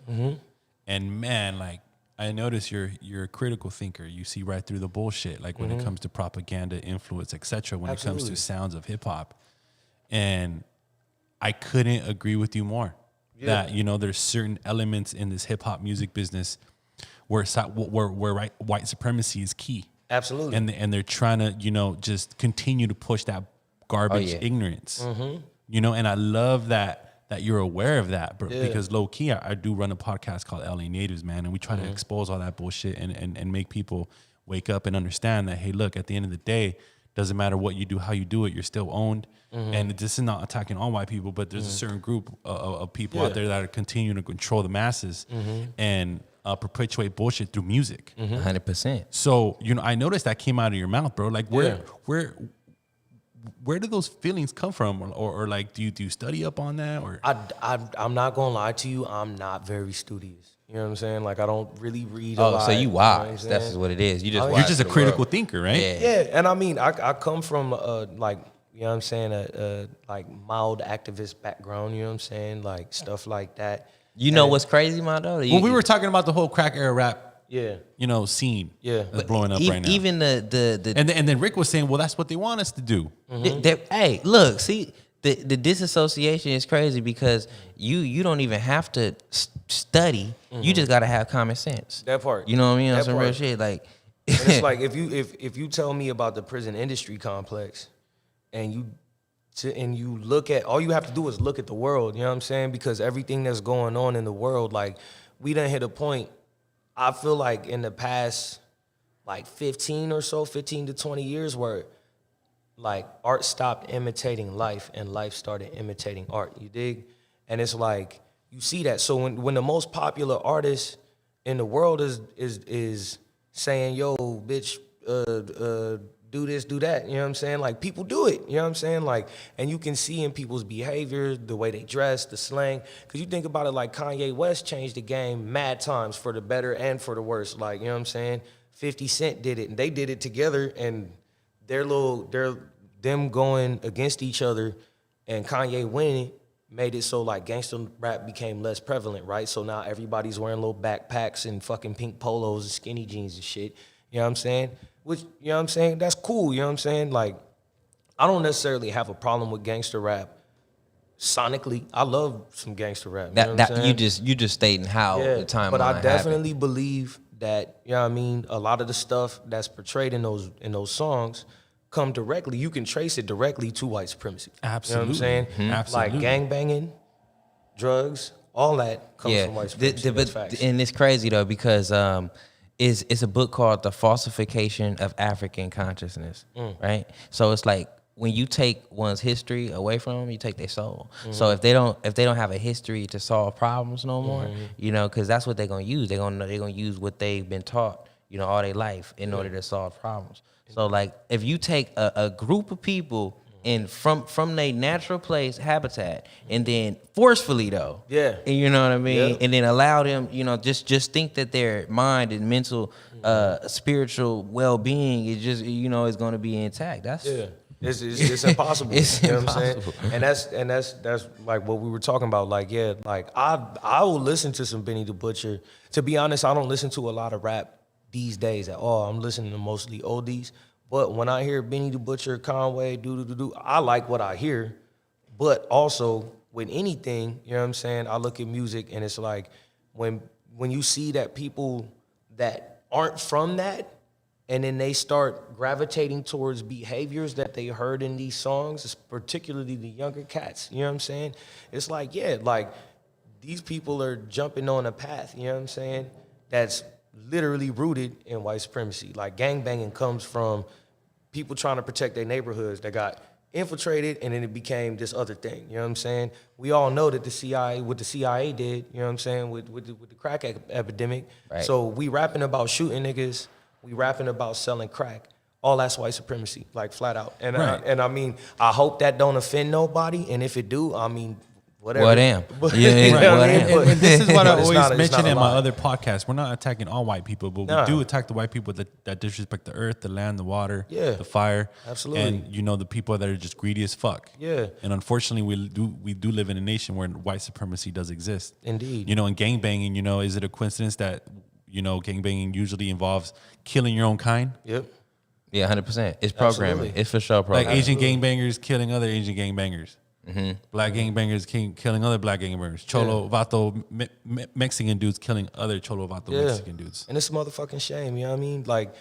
And man, like I notice you're a critical thinker. You see right through the bullshit, like when it comes to propaganda, influence, etc. When it comes to sounds of hip hop, and I couldn't agree with you more. That you know, there's certain elements in this hip hop music business where white supremacy is key. Absolutely. And they're trying to, you know, just continue to push that garbage ignorance. You know, and I love that you're aware of that, because low key, I do run a podcast called LA Natives, man, and we try to expose all that bullshit and make people wake up and understand that, hey, look, at the end of the day, doesn't matter what you do, how you do it, you're still owned. And this is not attacking all white people, but there's a certain group of people out there that are continuing to control the masses and perpetuate bullshit through music. 100%. So, you know, I noticed that came out of your mouth, bro. Like, where do those feelings come from, or like, do you study up on that? Or I'm not gonna lie to you, I'm not very studious. You know what I'm saying? Like I don't really read a lot. So you wise. You know That's just what it is. you're just a critical thinker, right? Yeah, and I mean, I come from like, you know what I'm saying, a like mild activist background. You know what I'm saying, like stuff like that. You know what's crazy, my daughter? Well, we were talking about the whole crack era rap, you know, scene, that's blowing up right now. Even the and then Rick was saying, well, that's what they want us to do. Hey, look, see, the disassociation is crazy because you don't even have to study. You just gotta have common sense. That part. You know what I mean? That Some part. real shit. Like, and it's like if you tell me about the prison industry complex, and you look at, all you have to do is look at the world. You know what I'm saying? Because everything that's going on in the world, like we done hit a point. I feel like in the past, like 15 to 20 years, where like art stopped imitating life and life started imitating art. You dig? And it's like you see that. So when the most popular artist in the world is saying, "Yo, bitch, do this, do that," you know what I'm saying? Like people do it, you know what I'm saying? Like, and you can see in people's behavior, the way they dress, the slang. Cause you think about it, like Kanye West changed the game mad times for the better and for the worse. Like, you know what I'm saying? 50 Cent did it, and they did it together, and them going against each other and Kanye winning made it so like gangster rap became less prevalent, right? So now everybody's wearing little backpacks and fucking pink polos and skinny jeans and shit. You know what I'm saying? Which, you know what I'm saying? That's cool, you know what I'm saying? Like, I don't necessarily have a problem with gangster rap sonically. I love some gangster rap. You know what I'm saying? you just stating how the timeline but I definitely happened. believe that, you know what I mean, a lot of the stuff that's portrayed in those songs come directly, you can trace it directly to white supremacy. Absolutely. You know what I'm saying? Absolutely. Like gangbanging, drugs, all that comes from white supremacy. That's facts. And it's crazy though because it's a book called The Falsification of African Consciousness, right? So it's like when you take one's history away from them, you take their soul. So if they don't have a history to solve problems no more, you know, because that's what they're gonna use. They're gonna use what they've been taught, you know, all their life in order to solve problems. So like if you take a group of people and from their natural place, habitat, and then forcefully though, and you know what I mean, and then allow them, you know, just think that their mind and mental, spiritual well-being is just, you know, is going to be intact. That's It's impossible. It's you know impossible. what I'm saying? And that's like what we were talking about. Like, yeah, like I will listen to some Benny the Butcher. To be honest, I don't listen to a lot of rap these days at all. I'm listening to mostly oldies. But when I hear Benny the Butcher, Conway, I like what I hear. But also with anything, you know what I'm saying? I look at music and it's like when you see that people that aren't from that, and then they start gravitating towards behaviors that they heard in these songs, particularly the younger cats, you know what I'm saying? It's like, yeah, like these people are jumping on a path, you know what I'm saying, that's literally rooted in white supremacy. Like gangbanging comes from people trying to protect their neighborhoods that got infiltrated, and then it became this other thing, you know what I'm saying? We all know that the CIA did, you know what I'm saying, with the crack epidemic. Right. So we rapping about shooting niggas, we rapping about selling crack. All that's white supremacy, like flat out. And Right. I mean, I hope that don't offend nobody. And if it do, I mean, whatever. Well, damn. You know what I mean? And this is what I But it's always not- it's mention not a in my lie. other podcasts. We're not attacking all white people, but Nah. we do attack the white people that disrespect the earth, the land, the water, Yeah. the fire. Absolutely. And, you know, the people that are just greedy as fuck. Yeah. And unfortunately, we do live in a nation where white supremacy does exist. Indeed. You know, and gangbanging, you know, is it a coincidence that, you know, gangbanging usually involves killing your own kind? Yep. Yeah, 100%. It's programming. Absolutely. It's for sure Like programming. Asian gangbangers killing other Asian gangbangers. Black gangbangers killing other black gangbangers. Cholo Vato Mexican dudes killing other Cholo Vato Mexican dudes. And it's a motherfucking shame, you know what I mean? Like,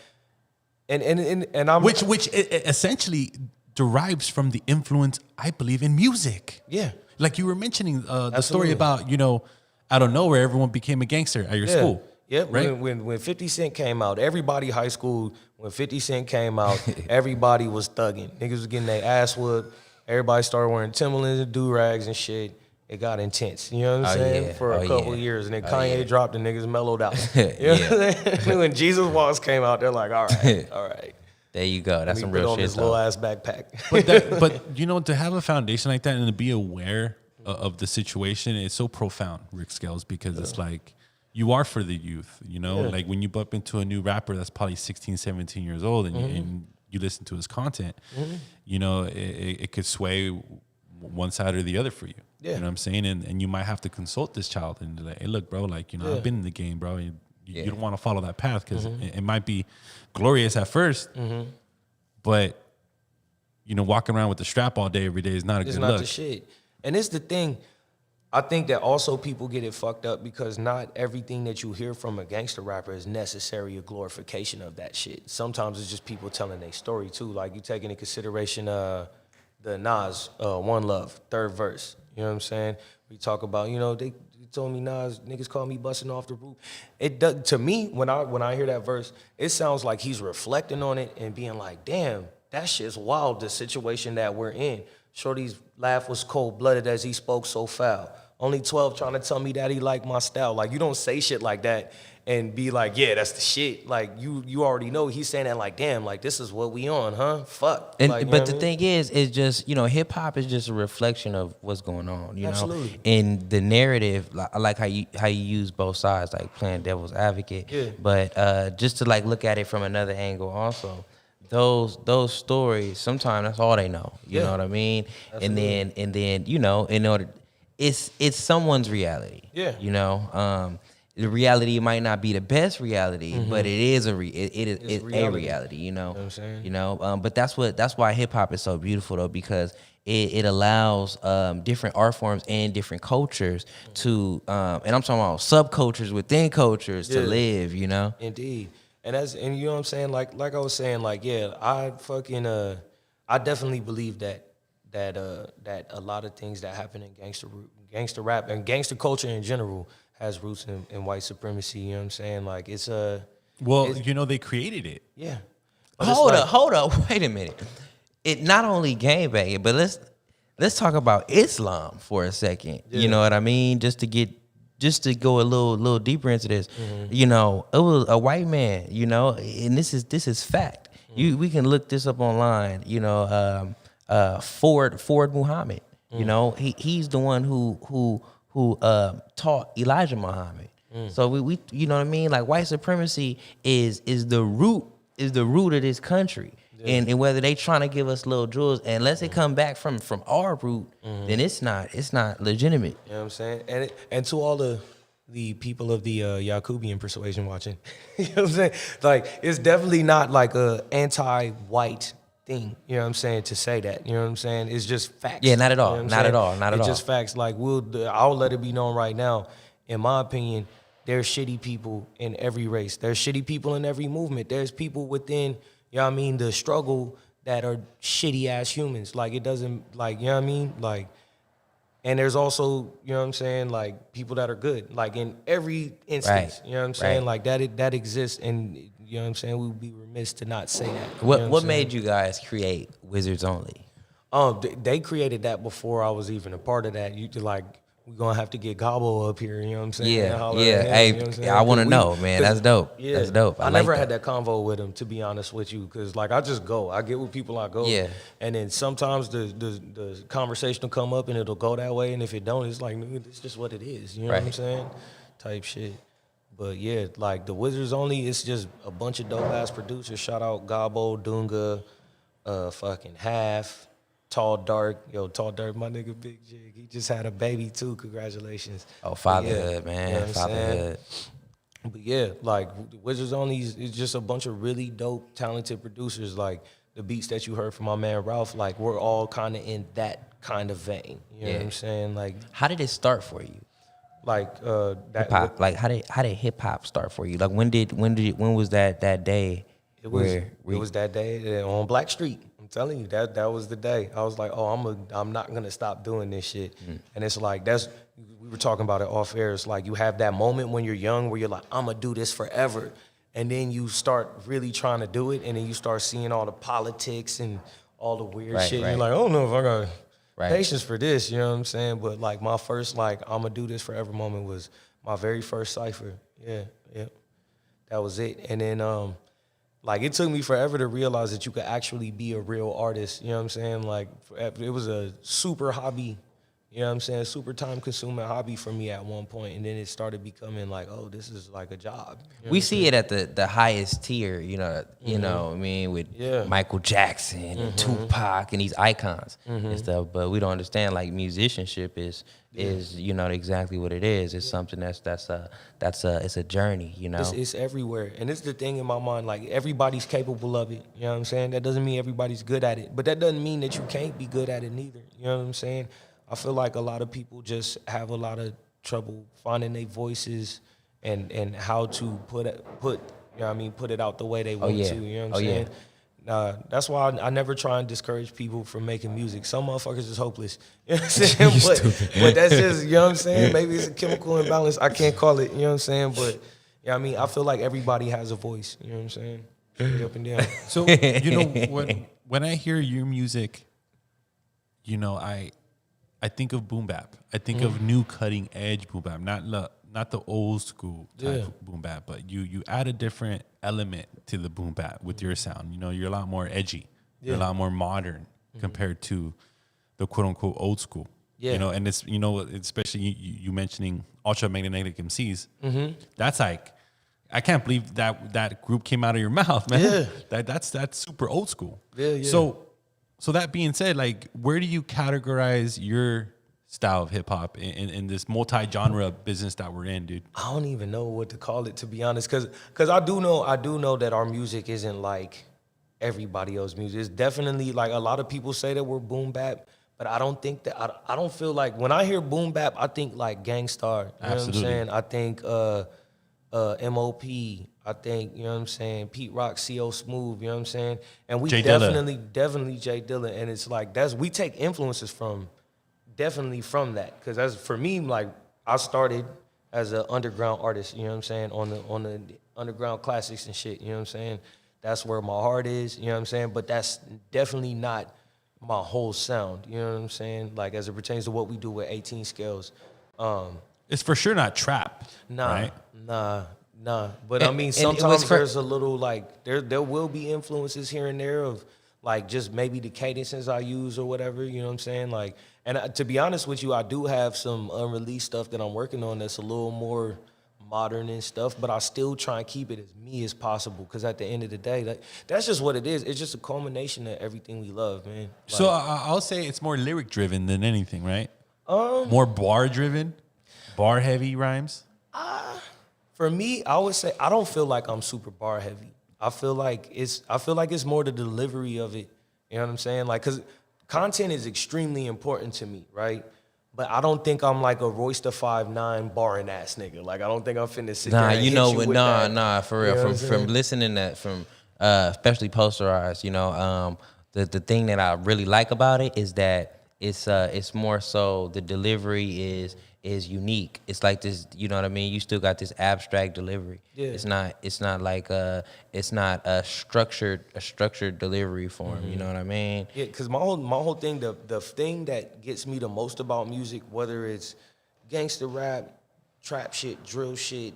and I'm Which essentially derives from the influence, I believe, in music. Yeah. Like you were mentioning the story Absolutely. about, you know, out of nowhere, everyone became a gangster at your school. Yeah, right? when 50 Cent came out, everybody high school, when 50 Cent came out, everybody was thugging. Niggas was getting their ass whooped. Everybody started wearing Timberlands and do-rags and shit. It got intense. You know what I'm saying? yeah. For a couple years. And then Kanye yeah. dropped and niggas mellowed out. You know what I'm saying? When Jesus Walks came out, they're like, all right. There you go. That's We some put real on shit, this though. little ass backpack. But you know, to have a foundation like that and to be aware of the situation, it's so profound, Ric Scales, because it's like you are for the youth, you know? Like when you bump into a new rapper that's probably 16, 17 years old and you listen to his content, you know, it could sway one side or the other for you. Yeah. You know what I'm saying? And you might have to consult this child and be like, hey, look, bro, like, you know, I've been in the game, bro. You don't want to follow that path because it might be glorious at first, but, you know, walking around with the strap all day, every day is not a It's good not look. the shit. And it's the thing. I think that also people get it fucked up because not everything that you hear from a gangster rapper is necessarily a glorification of that shit. Sometimes it's just people telling their story too. Like you take into consideration the Nas One Love third verse. You know what I'm saying? We talk about, you know, they told me Nas niggas call me busting off the roof. It does, to me when I hear that verse, it sounds like he's reflecting on it and being like, damn, that shit's wild. The situation that we're in. Shorty's laugh was cold-blooded as he spoke so foul. Only 12 trying to tell me that he liked my style. Like, you don't say shit like that and be like, yeah, that's the shit. Like, you already know he's saying that like, damn, like, this is what we on, huh? Fuck. And, like, you know but what the I mean? thing is, it's just, you know, hip hop is just a reflection of what's going on, you know. Absolutely. And the narrative, I like how you use both sides, like playing devil's advocate. Yeah. But just to like look at it from another angle, also, those stories, sometimes that's all they know. You Yeah. know what I mean? Absolutely. And then you know, in order, it's someone's reality. Yeah. You know, the reality might not be the best reality, but it is a reality. You know. what I'm saying? You know, but that's why hip hop is so beautiful though, because it allows different art forms and different cultures to, and I'm talking about subcultures within cultures to Yeah. live. You know. Indeed. And you know what I'm saying? Like I was saying, like, yeah, I definitely believe that a lot of things that happen in gangster rap and gangster culture in general has roots in white supremacy. You know what I'm saying? Like it's Well, you know, they created it. yeah. But it's Hold up, wait a minute. It not only gangbanging, but let's talk about Islam for a second. Yeah. You know what I mean? Just to go a little deeper into this. You know, it was a white man, you know, and this is fact. We can look this up online, you know, Ford Muhammad. You know, he's the one who taught Elijah Muhammad. So we you know what I mean? Like white supremacy is the root of this country. and whether they trying to give us little jewels, unless it come back from our root, then it's not legitimate. You know what I'm saying? And to all the people of the Yakubian persuasion watching, you know what I'm saying? Like, it's definitely not like a anti-white thing, you know what I'm saying, to say that. You know what I'm saying? It's just facts. Yeah, not at all. You know what I'm Not saying? at all. Not at It's all. just facts. Like, I'll let it be known right now, in my opinion, there's shitty people in every race. There's shitty people in every movement. There's people within, you know what I mean, the struggle that are shitty ass humans. Like, it doesn't, like, you know what I mean? Like, and there's also, you know what I'm saying, like, people that are good. Like, in every instance, Right. you know what I'm saying? Right. Like, that exists, and, you know what I'm saying, we would be remiss to not say that. What made you guys create Wizards Only? They created that before I was even a part of that. You like, we're gonna have to get Gobbo up here, you know what I'm saying? Yeah, Holler yeah. at him, Hey, you know what I'm saying? I want to 'Cause know, man. That's dope. Yeah, That's dope. I like never that. had that convo with him, to be honest with you, because like, I just go. I get with people, I go. Yeah. And then sometimes the conversation will come up and it'll go that way, and if it don't, it's like, nigga, it's just what it is. You know what I'm Right. saying? Type shit. But yeah, like the Wizards Only, it's just a bunch of dope ass producers. Shout out Gobbo, Dunga, fucking Half. Tall Dark, Tall Dark, my nigga Big Jig. He just had a baby too. Congratulations. Oh, fatherhood, man. You know what I'm Fatherhood. But yeah, like Wizards Only is just a bunch of really dope, talented producers. Like the beats that you heard from my man Ralph, like we're all kind of in that kind of vein. You know what I'm saying? Like, How did it start for you? like that. Hip hop. Like how did hip hop start for you? Like when was that day? It was that day on Black Street. I'm telling you, that was the day. I was like, oh, I'm not gonna stop doing this shit. And it's like, we were talking about it off air. It's like you have that moment when you're young where you're like, I'm gonna do this forever. And then you start really trying to do it, and then you start seeing all the politics and all the weird Right, shit. right. You're like, I don't know if I got Right. patience for this, you know what I'm saying? But like my first I'm gonna do this forever moment was my very first cipher. Yeah. That was it. And then like, it took me forever to realize that you could actually be a real artist. You know what I'm saying? Like, it was a super hobby, you know what I'm saying? Super time-consuming hobby for me at one point. And then it started becoming like, oh, this is like a job. You know We what see it at the highest tier, you know what I mean, with Yeah. Michael Jackson and Tupac and these icons and stuff. But we don't understand, like, musicianship is you know exactly what it is. It's something it's a journey, you know. It's everywhere. And it's the thing in my mind, like, everybody's capable of it. You know what I'm saying? That doesn't mean everybody's good at it. But that doesn't mean that you can't be good at it neither. You know what I'm saying? I feel like a lot of people just have a lot of trouble finding their voices and how to put you know what I mean, put it out the way they want yeah. to. You know what Oh, I'm yeah. saying? That's why I never try and discourage people from making music. Some motherfuckers is hopeless. You know what I'm saying? But that's just, you know what I'm saying? Maybe it's a chemical imbalance. I can't call it, you know what I'm saying? But, I mean, I feel like everybody has a voice. You know what I'm saying? Straight up and down. So, you know, when I hear your music, you know, I think of boom bap. I think of new cutting edge boom bap, not the old school type of boom bap, but you add a different element to the boom bap with your sound. You know, you're a lot more edgy. You're a lot more modern compared to the quote unquote old school. Yeah. You know, and it's, you know, especially you mentioning ultramagnetic MCs. That's like, I can't believe that group came out of your mouth, man. Yeah. That's super old school. Yeah. So that being said, like, where do you categorize your style of hip hop in this multi-genre business that we're in, dude? I don't even know what to call it, to be honest, because I do know that our music isn't like everybody else's music. It's definitely, like, a lot of people say that we're boom bap, but I don't think that, I don't feel like, when I hear boom bap, I think like Gangstar. You know what I'm saying? I think MOP. I think, you know what I'm saying, Pete Rock, CO Smooth, you know what I'm saying? And we Jay definitely Jay Dilla. And it's like, we take influences from that. Because as for me, like, I started as an underground artist, you know what I'm saying, on the underground classics and shit, you know what I'm saying? That's where my heart is, you know what I'm saying? But that's definitely not my whole sound, you know what I'm saying? Like, as it pertains to what we do with 18 scales. It's for sure not trap. Right? Nah. But I mean, and sometimes there's a little, like, there will be influences here and there of, like, just maybe the cadences I use or whatever, you know what I'm saying? Like, and to be honest with you, I do have some unreleased stuff that I'm working on that's a little more modern and stuff, but I still try and keep it as me as possible. Because at the end of the day, like, that's just what it is. It's just a culmination of everything we love, man. Like, so I'll say it's more lyric driven than anything, right? More bar driven, bar heavy rhymes. For me, I would say I don't feel like I'm super bar heavy. I feel like it's more the delivery of it. You know what I'm saying? Like, cause content is extremely important to me, right? But I don't think I'm like a Royce the 5'9" barring ass nigga. Like, I don't think I'm finna sit there and hit you with that. For real. You know from listening that especially Posterized, you know, the thing that I really like about it is that it's more so the delivery is unique. It's like this, you know what I mean? You still got this abstract delivery. Yeah. It's not like it's not a structured delivery form. You know what I mean? Yeah, because my whole thing, the thing that gets me the most about music, whether it's gangster rap, trap shit, drill shit,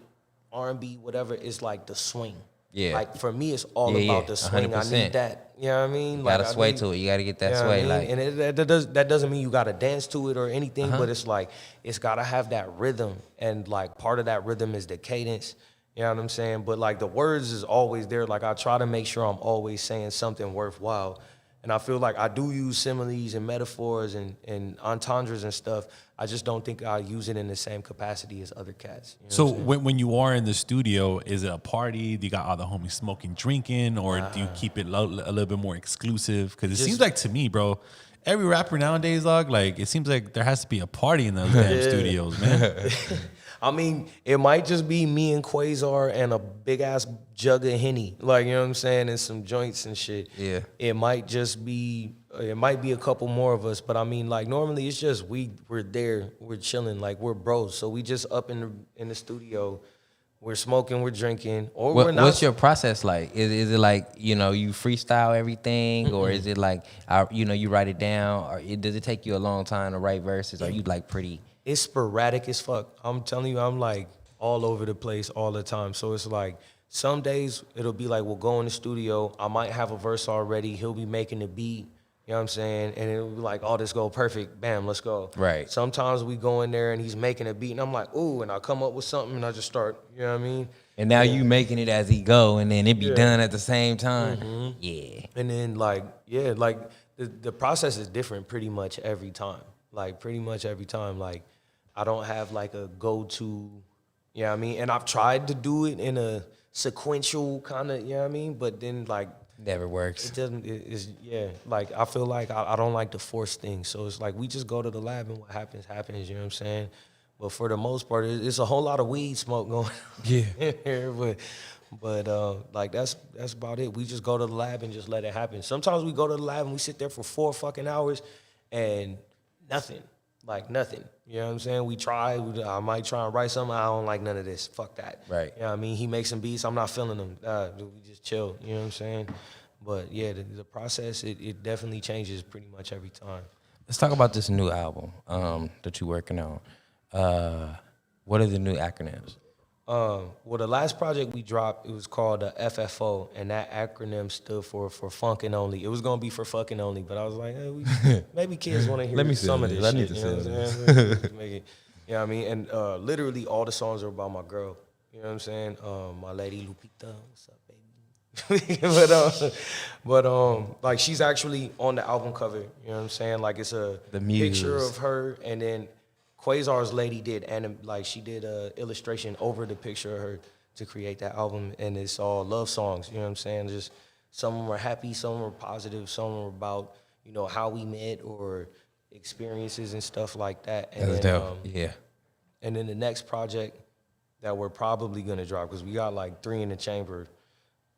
R&B, whatever, is like the swing. Yeah. Like, for me, it's all about the swing. 100%. I need that. You know what I mean? You gotta sway to it. You gotta get that sway. Like, and that doesn't mean you gotta dance to it or anything, but it's like, it's gotta have that rhythm. And like, part of that rhythm is the cadence. You know what I'm saying? But like, the words is always there. Like, I try to make sure I'm always saying something worthwhile. And I feel like I do use similes and metaphors and entendres and stuff. I just don't think I use it in the same capacity as other cats. You know so when you are in the studio, is it a party? Do you got all the homies smoking, drinking? Or do you keep it a little bit more exclusive? Because it seems like to me, bro, every rapper nowadays, dog, like, it seems like there has to be a party in those damn studios, man. I mean, it might just be me and Quasar and a big ass jug of Henny, like, you know what I'm saying, and some joints and shit. Yeah. It might be a couple more of us, but I mean, like, normally it's just we're there, we're chilling, like, we're bros. So we just up in the studio, we're smoking, we're drinking, or we're not. What's your process like? Is it like, you know, you freestyle everything, or is it like, you know, you write it down, or does it take you a long time to write verses? Are you like pretty? It's sporadic as fuck. I'm telling you, I'm like all over the place all the time. So it's like, some days it'll be like, we'll go in the studio, I might have a verse already, he'll be making the beat, you know what I'm saying? And it'll be like, oh, this go perfect, bam, let's go. Right. Sometimes we go in there and he's making a beat and I'm like, ooh, and I come up with something and I just start, you know what I mean? And now you making it as he go, and then it be done at the same time. Yeah. And then like, the process is different pretty much every time. Like, pretty much every time. Like, I don't have like a go-to, you know what I mean? And I've tried to do it in a sequential kind of, you know what I mean? But then, like, never works. It doesn't, like, I feel like I don't like to force things. So it's like, we just go to the lab and what happens, you know what I'm saying? But for the most part, it's a whole lot of weed smoke going on in here. But like, that's about it. We just go to the lab and just let it happen. Sometimes we go to the lab and we sit there for 4 fucking hours and nothing. Like, nothing. You know what I'm saying? We try. I might try and write something. I don't like none of this. Fuck that. Right. You know what I mean? He makes some beats. I'm not feeling them. We just chill. You know what I'm saying? But, yeah, the process, it definitely changes pretty much every time. Let's talk about this new album that you're working on. What are the new acronyms? Well, the last project we dropped, it was called FFO, and that acronym stood for Funkin' Only. It was gonna be for fucking only, but I was like, maybe kids want to hear some of this. I need to say this. Make it, you know what I mean? And literally all the songs are about my girl. You know what I'm saying? My lady Lupita, what's up, baby? but like, she's actually on the album cover. You know what I'm saying? Like, it's the picture of her, and then Quasar's lady she did a illustration over the picture of her to create that album, and it's all love songs, you know what I'm saying? Just some of them are happy, some of them are positive, some of them are about, you know, how we met or experiences and stuff like that. And that's dope. Yeah. And then the next project that we're probably gonna drop, because we got like 3 in the chamber,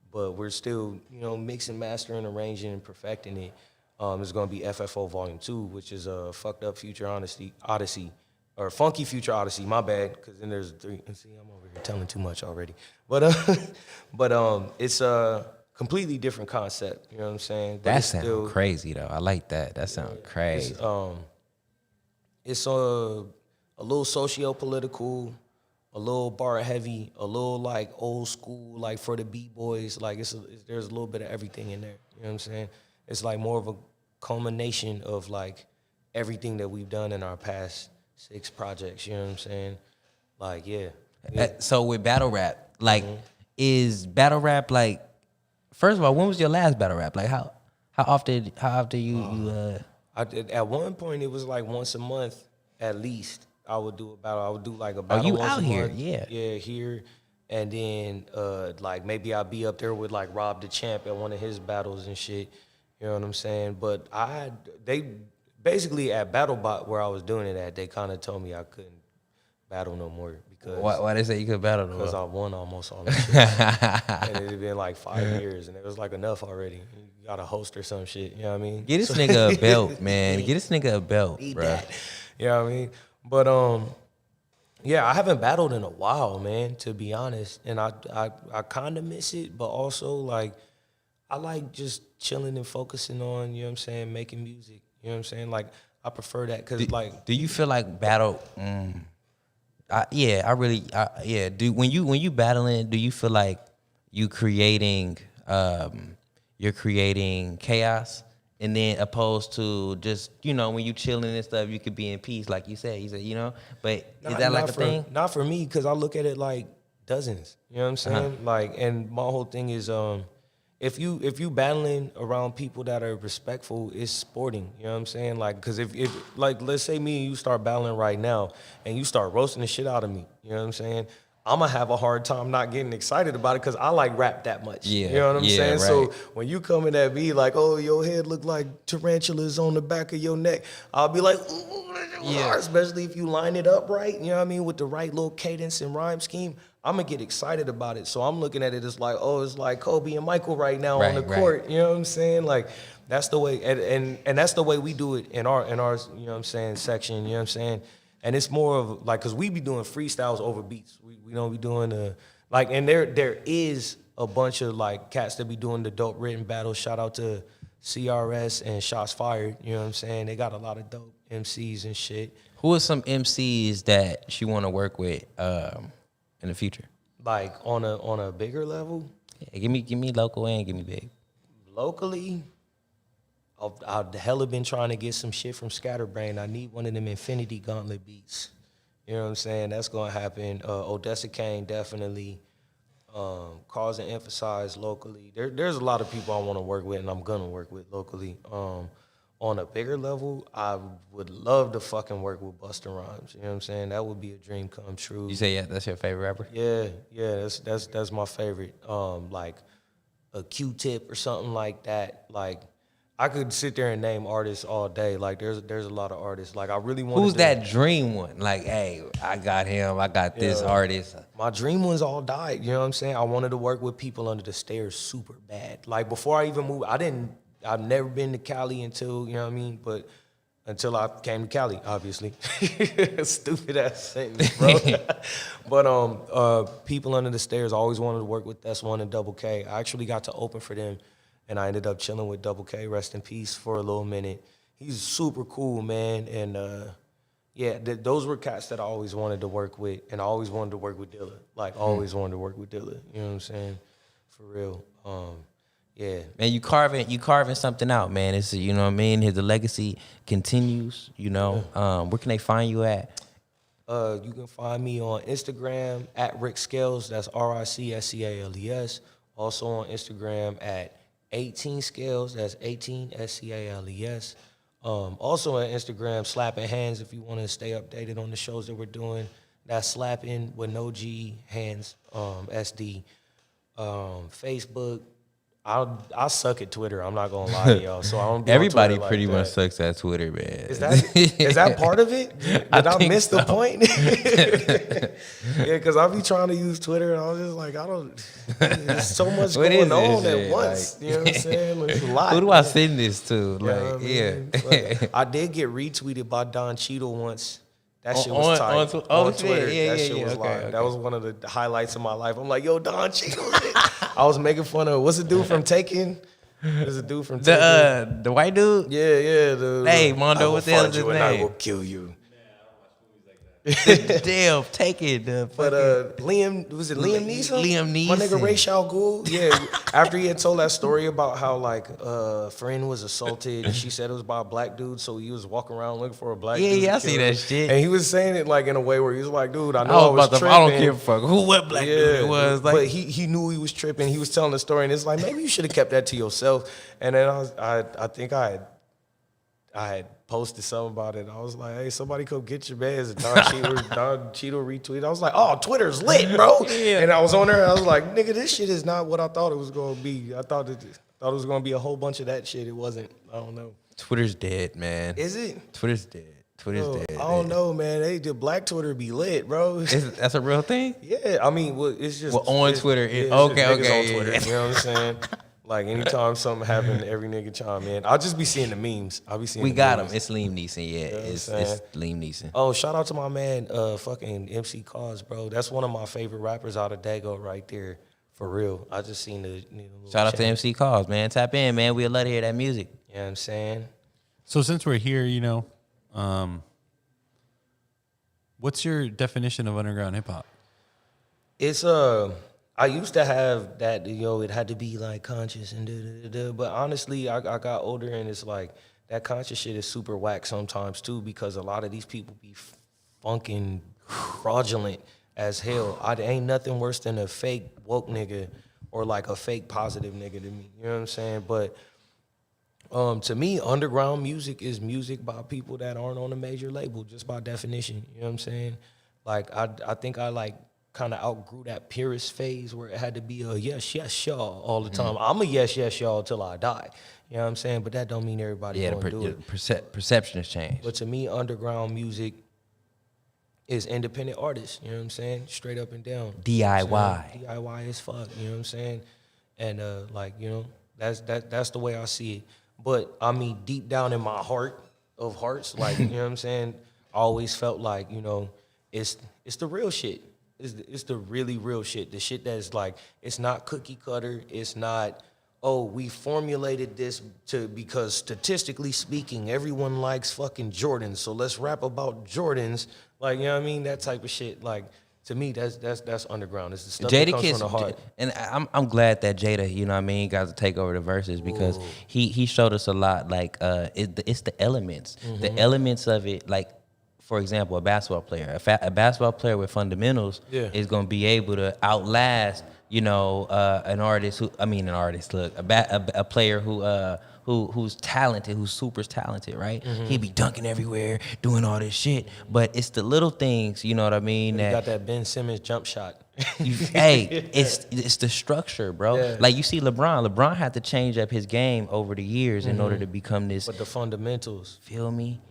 but we're still, you know, mixing, mastering, arranging, and perfecting it. It's gonna be FFO Volume 2, which is a fucked up future odyssey. Or Funky Future Odyssey, my bad, because then there's 3. See, I'm over here telling too much already. But it's a completely different concept, you know what I'm saying? But that sounds crazy, though. I like that. That sounds crazy. It's a little socio-political, a little bar heavy, a little like old school, like for the B-boys. Like, there's a little bit of everything in there, you know what I'm saying? It's like more of a culmination of like everything that we've done in our past 6 projects, you know what I'm saying? Like, yeah. So with battle rap, like, is battle rap like? First of all, when was your last battle rap? Like, how often you I did, at one point it was like once a month at least. I would do a battle. I would do like a battle. you once out a here? month. Yeah. Yeah, here. And then like maybe I'll be up there with like Rob the Champ at one of his battles and shit. You know what I'm saying? But they basically at BattleBot where I was doing it at, they kind of told me I couldn't battle no more because Why they say you could battle? because I won almost all that shit. And it had been like 5 years, and it was like enough already. You got a host or some shit. You know what I mean? Get this nigga a belt, man. Get this nigga a belt, bro. You know what I mean? But yeah, I haven't battled in a while, man, to be honest. And I kind of miss it, but also, like, I like just chilling and focusing on, you know what I'm saying, making music. You know what I'm saying? Like, I prefer that because, like... Do you feel like battle... Do when you battling, do you feel like you're creating chaos? And then opposed to just, you know, when you chilling and stuff, you could be in peace, like you said, you know? But is that like a thing? Not for me, because I look at it like dozens. You know what I'm saying? Like, and my whole thing is, if you battling around people that are respectful, it's sporting. You know what I'm saying? Like, because if like, let's say me and you start battling right now, and you start roasting the shit out of me, you know what I'm saying? I'm gonna have a hard time not getting excited about it because I like rap that much. Yeah, you know what I'm saying? Right. So when you coming at me like, oh, your head look like tarantulas on the back of your neck, I'll be like, ooh, especially if you line it up right, you know what I mean, with the right little cadence and rhyme scheme, I'm gonna get excited about it. So I'm looking at it as like, oh, it's like Kobe and Michael right now on the court. You know what I'm saying? Like, that's the way, and that's the way we do it in our, you know what I'm saying, section. You know what I'm saying? And it's more of like, cause we be doing freestyles over beats. We don't be doing like, and there is a bunch of like cats that be doing the dope written battles. Shout out to CRS and Shots Fired. You know what I'm saying? They got a lot of dope MCs and shit. Who are some MCs that she want to work with in the future? Like on a bigger level? Yeah, give me local and give me big. Locally, I've hella been trying to get some shit from Scatterbrain. I need one of them Infinity Gauntlet beats. You know what I'm saying? That's gonna happen. Odessa Kane definitely. Cause and Emphasize locally. There's a lot of people I want to work with and I'm gonna work with locally. On a bigger level, I would love to fucking work with Busta Rhymes. You know what I'm saying? That would be a dream come true. You say that's your favorite rapper? Yeah, that's my favorite. Like a Q-Tip or something like that. Like, I could sit there and name artists all day. Like, there's a lot of artists. Like, I really want. Who's that dream one? Like, hey, I got him. I got this artist. My dream ones all died. You know what I'm saying? I wanted to work with people under the stairs super bad. Like, before I even moved, I've never been to Cali until, you know what I mean? But until I came to Cali, obviously. Stupid ass sentence, bro. But people under the stairs, I always wanted to work with S1 and Double K. I actually got to open for them. And I ended up chilling with Double K, rest in peace, for a little minute. He's super cool, man. And those were cats that I always wanted to work with. And I always wanted to work with Dilla. Like, always wanted to work with Dilla. You know what I'm saying? For real. Yeah. Man, you carving something out, man. It's, you know what I mean? The legacy continues, you know. Where can they find you at? You can find me on Instagram at Ric Scales. That's RICSCALES. Also on Instagram at 18 Scales, that's 18 SCALES. Also on Instagram, Slapping Hands, if you want to stay updated on the shows that we're doing. That's Slapping with no G, Hands, SD. Facebook, I suck at Twitter. I'm not gonna lie to y'all. So I don't. Be Everybody on Twitter pretty like much sucks at Twiter, man. Is that part of it? Did I miss the point? Yeah, because I be trying to use Twitter, and I was just like, there's so much going on at once. Like, you know what I'm saying? It's a lot. Who do I send this to? Like, I did get retweeted by Don Cheadle once. That shit was tight. On Twitter. Yeah, that shit was live. Okay. That was one of the highlights of my life. I'm like, yo, Don Cheadle. I was making fun of, what's the dude from Taken? There's a dude from Taken. The white dude? Yeah. Hey, Mondo, what the hell is his name? I will kill you. Damn, take it. But Liam Neeson? Liam Neeson. My nigga Ray Al Ghul. Yeah. After he had told that story about how like a friend was assaulted and she said it was by a black dude, so he was walking around looking for a black dude. Yeah, I see that shit. And he was saying it like in a way where he was like, dude, I know I was tripping. I don't give a fuck what black dude it was. Like, but he knew he was tripping. He was telling the story, and it's like, maybe you should have kept that to yourself. And then I think I had posted something about it. I was like, hey, somebody come get your mans. And Don Cheeto retweeted. I was like, oh, Twitter's lit, bro. Yeah. And I was on there, and I was like, nigga, this shit is not what I thought it was going to be. I thought it was going to be a whole bunch of that shit. It wasn't. I don't know. Twitter's dead, man. Is it? Twitter's dead. Twitter's dead. I don't know, man. The black Twitter be lit, bro. That's a real thing? Yeah. I mean, it's just. Well, on Twitter. Okay. On Twitter, you know what I'm saying? Like, anytime something happened, every nigga chime in. I'll just be seeing the memes. I'll be seeing We the got memes. him. It's Liam Neeson, yeah. You know It's Liam Neeson. Oh, shout out to my man, fucking MC Cause, bro. That's one of my favorite rappers out of Dago right there. For real. I just seen the Shout out to MC Cause, man. Tap in, man. We'd love to hear that music. You know what I'm saying? So since we're here, you know, what's your definition of underground hip hop? It's I used to have that, it had to be like conscious and but honestly, I got older and it's like that conscious shit is super whack sometimes too, because a lot of these people be funking fraudulent as hell. Ain't nothing worse than a fake woke nigga or like a fake positive nigga to me. You know what I'm saying? But to me, underground music is music by people that aren't on a major label, just by definition. You know what I'm saying? Like I think I like kind of outgrew that purist phase where it had to be a yes, y'all all the time. I'm a yes, y'all till I die. You know what I'm saying? But that don't mean everybody gonna do it. Perception has changed. But to me, underground music is independent artists. You know what I'm saying? Straight up and down. DIY. DIY as fuck. You know what I'm saying? And that's the way I see it. But I mean, deep down in my heart of hearts, like, you know what I'm saying? I always felt like, it's the real shit. It's the really real shit. The shit that's like, it's not cookie cutter. It's not, oh, we formulated this because statistically speaking, everyone likes fucking Jordans, so let's rap about Jordans. Like, you know what I mean? That type of shit. Like, to me, that's underground. It's the stuff that comes from the heart. And I'm glad that Jada, you know what I mean, got to take over the verses because he showed us a lot. Like, it's the elements. Mm-hmm. The elements of it, like, for example, a basketball player. A basketball player with fundamentals is going to be able to outlast, an artist a player who's talented, who's super talented, right? Mm-hmm. He be dunking everywhere, doing all this shit. But it's the little things, you know what I mean? You got that Ben Simmons jump shot. It's the structure, bro. Yeah. Like you see LeBron. LeBron had to change up his game over the years in order to become this. But the fundamentals. Feel me?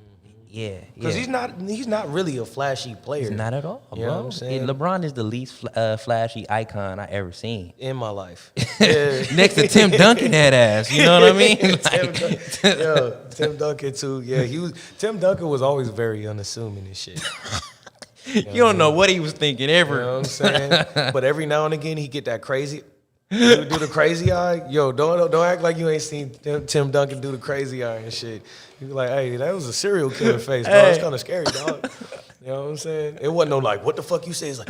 Yeah, because he's not really a flashy player. He's not at all, you know what I'm saying? LeBron is the least flashy icon I ever seen in my life. Next to Tim Duncan, that ass. You know what I mean? Tim Duncan too. Yeah, Tim Duncan was always very unassuming and shit. You don't know what he was thinking ever. You know what I'm saying? But every now and again he get that crazy. Do the crazy eye. Yo, don't act like you ain't seen Tim Duncan do the crazy eye and shit. You be like, hey, that was a serial killer face, bro. It's kind of scary, dog. You know what I'm saying? It wasn't no like, what the fuck you say? It's like,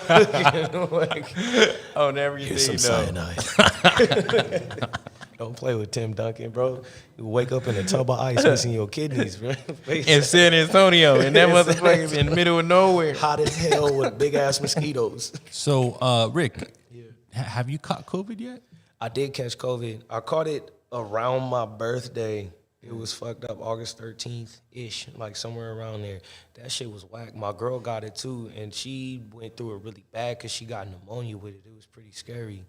I'll kill you. Like, on everything. Here's some cyanide. Don't play with Tim Duncan, bro. You wake up in a tub of ice missing your kidneys, bro. In San Antonio, and that motherfucker's in the middle of nowhere. Hot as hell with big ass mosquitoes. So, Rick, have you caught COVID yet? I did catch COVID. I caught it around my birthday. It was fucked up, August 13th-ish, like somewhere around there. That shit was whack. My girl got it too, and she went through it really bad because she got pneumonia with it. It was pretty scary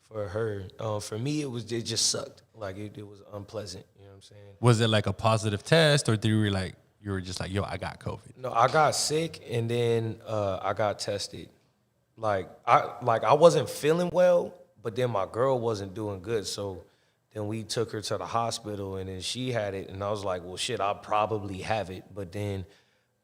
for her. For me, it just sucked. Like, it was unpleasant, you know what I'm saying? Was it like a positive test, or you were just like, yo, I got COVID? No, I got sick, and then I got tested. I wasn't feeling well, but then my girl wasn't doing good, so then we took her to the hospital, and then she had it, and I was like, well, shit, I'll probably have it. But then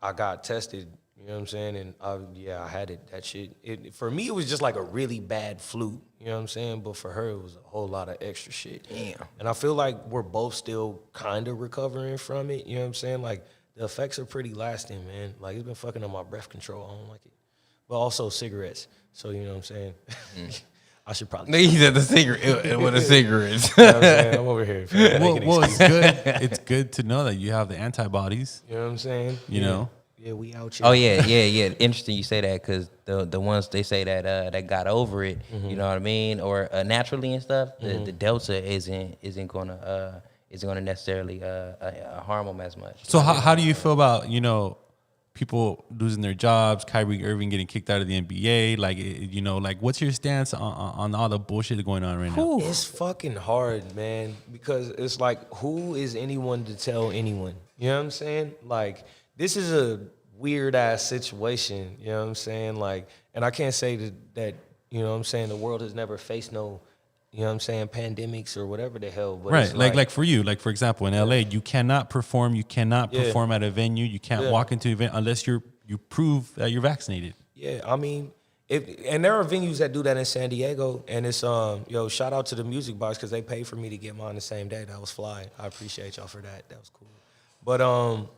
I got tested, you know what I'm saying? And I had it, that shit. For me, it was just like a really bad flu, you know what I'm saying? But for her, it was a whole lot of extra shit. Damn. And I feel like we're both still kind of recovering from it, you know what I'm saying? Like, the effects are pretty lasting, man. Like, it's been fucking up my breath control. I don't like it. But also cigarettes. So, you know what I'm saying? I should probably. He said the cigarette with the cigarettes. You know what I'm saying? I'm over here. Well, it's good. It's good to know that you have the antibodies. You know what I'm saying? You know? Yeah, we out here. Oh yeah. Interesting you say that, because the ones they say that got over it, you know what I mean, or naturally and stuff. The Delta isn't gonna necessarily harm them as much. So how do you feel about, you know, people losing their jobs, Kyrie Irving getting kicked out of the NBA? Like, you know, like, what's your stance on all the bullshit going on right now? It's fucking hard, man, because it's like, who is anyone to tell anyone? You know what I'm saying? Like, this is a weird ass situation. You know what I'm saying? Like, and I can't say that you know what I'm saying, the world has never faced no, you know what I'm saying, pandemics or whatever the hell. But right, like for you, like for example, in LA, you cannot perform. You cannot perform at a venue. You can't walk into an event unless you prove that you're vaccinated. Yeah, I mean, and there are venues that do that in San Diego, and it's shout out to the Music Box, because they paid for me to get mine the same day. That was fly. I appreciate y'all for that. That was cool. But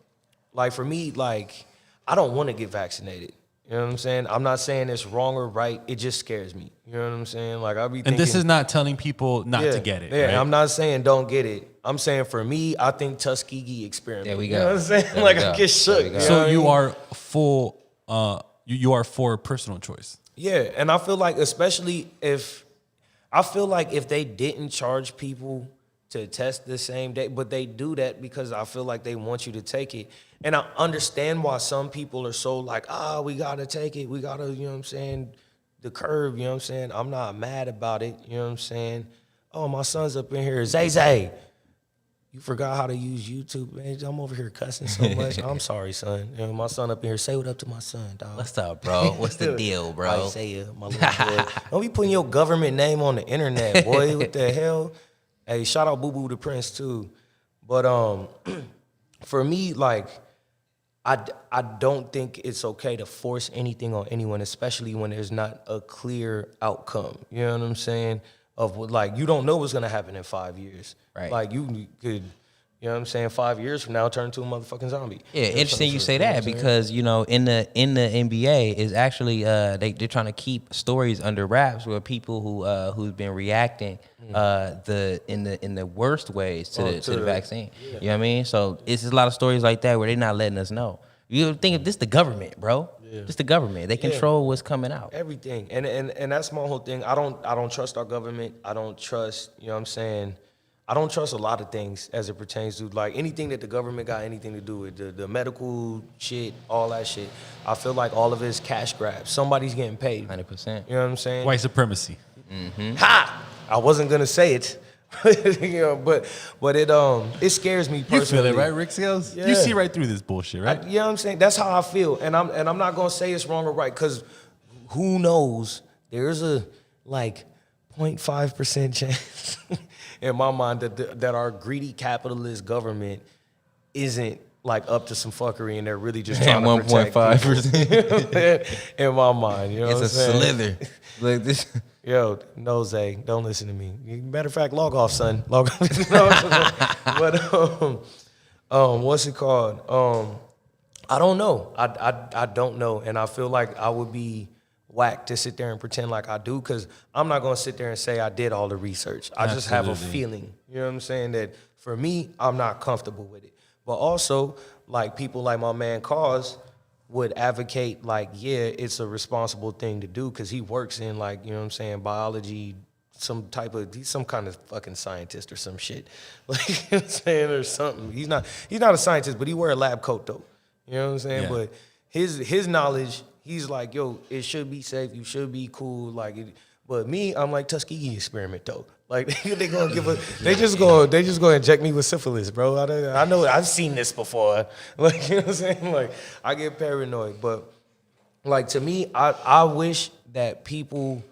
like for me, like, I don't want to get vaccinated. You know what I'm saying? I'm not saying it's wrong or right. It just scares me. You know what I'm saying? Like, I'll be thinking. And this is not telling people not to get it. Yeah, right? I'm not saying don't get it. I'm saying, for me, I think Tuskegee experiment. There we go. You know what I'm saying? Like, I get shook. So you are full. You are for personal choice. Yeah, and I feel like, especially if they didn't charge people to test the same day, but they do that because I feel like they want you to take it. And I understand why some people are so like, we gotta take it. We gotta, you know what I'm saying, the curve, you know what I'm saying? I'm not mad about it, you know what I'm saying? Oh, my son's up in here. Zay, you forgot how to use YouTube, man. I'm over here cussing so much. I'm sorry, son. You know, my son up in here. Say what up to my son, dog. What's up, bro? What's the deal, bro? Isaiah, my little boy. Don't be putting your government name on the internet, boy. What the hell? Hey, shout out Boo Boo the Prince too. But for me, like, I don't think it's okay to force anything on anyone, especially when there's not a clear outcome. You know what I'm saying? Of what, like, you don't know what's gonna happen in 5 years. Right. Like, you could, you know what I'm saying, 5 years from now turn into a motherfucking zombie. Yeah, interesting you say that, because, you know, in the NBA is actually they're trying to keep stories under wraps where people who's been reacting in the worst ways to the vaccine. Yeah. You know what I mean? So it's just a lot of stories like that where they're not letting us know. You think if this the government, bro. Yeah. This the government. They control what's coming out. Everything. And that's my whole thing. I don't trust our government. I don't trust, you know what I'm saying? I don't trust a lot of things as it pertains to, like, anything that the government got anything to do with, the medical shit, all that shit. I feel like all of it is cash grabs. Somebody's getting paid. 100%. You know what I'm saying? White supremacy. Mm-hmm. Ha! I wasn't gonna say it. You know, but it scares me personally. You feel it, right, Ric Scales? Yeah. You see right through this bullshit, right? You know what I'm saying? That's how I feel. And I'm not gonna say it's wrong or right, because who knows? There's a, like, 0.5% chance in my mind that our greedy capitalist government isn't, like, up to some fuckery, and they're really just trying to protect 1.5%. In my mind, you know, it's a slither. Like this. Yo, no, Zay, don't listen to me. Matter of fact, log off, son. Log off. But what's it called? I don't know. I don't know, and I feel like I would be whack to sit there and pretend like I do, because I'm not gonna sit there and say I did all the research. I just have a feeling. You know what I'm saying? That for me, I'm not comfortable with it. But also, like, people like my man Cause would advocate, like, yeah, it's a responsible thing to do, because he works in, like, you know what I'm saying, biology, he's some kind of fucking scientist or some shit. Like, you know what I'm saying, or something. He's not a scientist, but he wear a lab coat though. You know what I'm saying? Yeah. But his knowledge, he's like, yo, it should be safe, you should be cool, like it. But me, I'm like, Tuskegee experiment though. Like, they gonna give they just gonna inject me with syphilis, bro. I know, I've seen this before. Like, you know what I'm saying? Like, I get paranoid. But, like, to me, I wish that people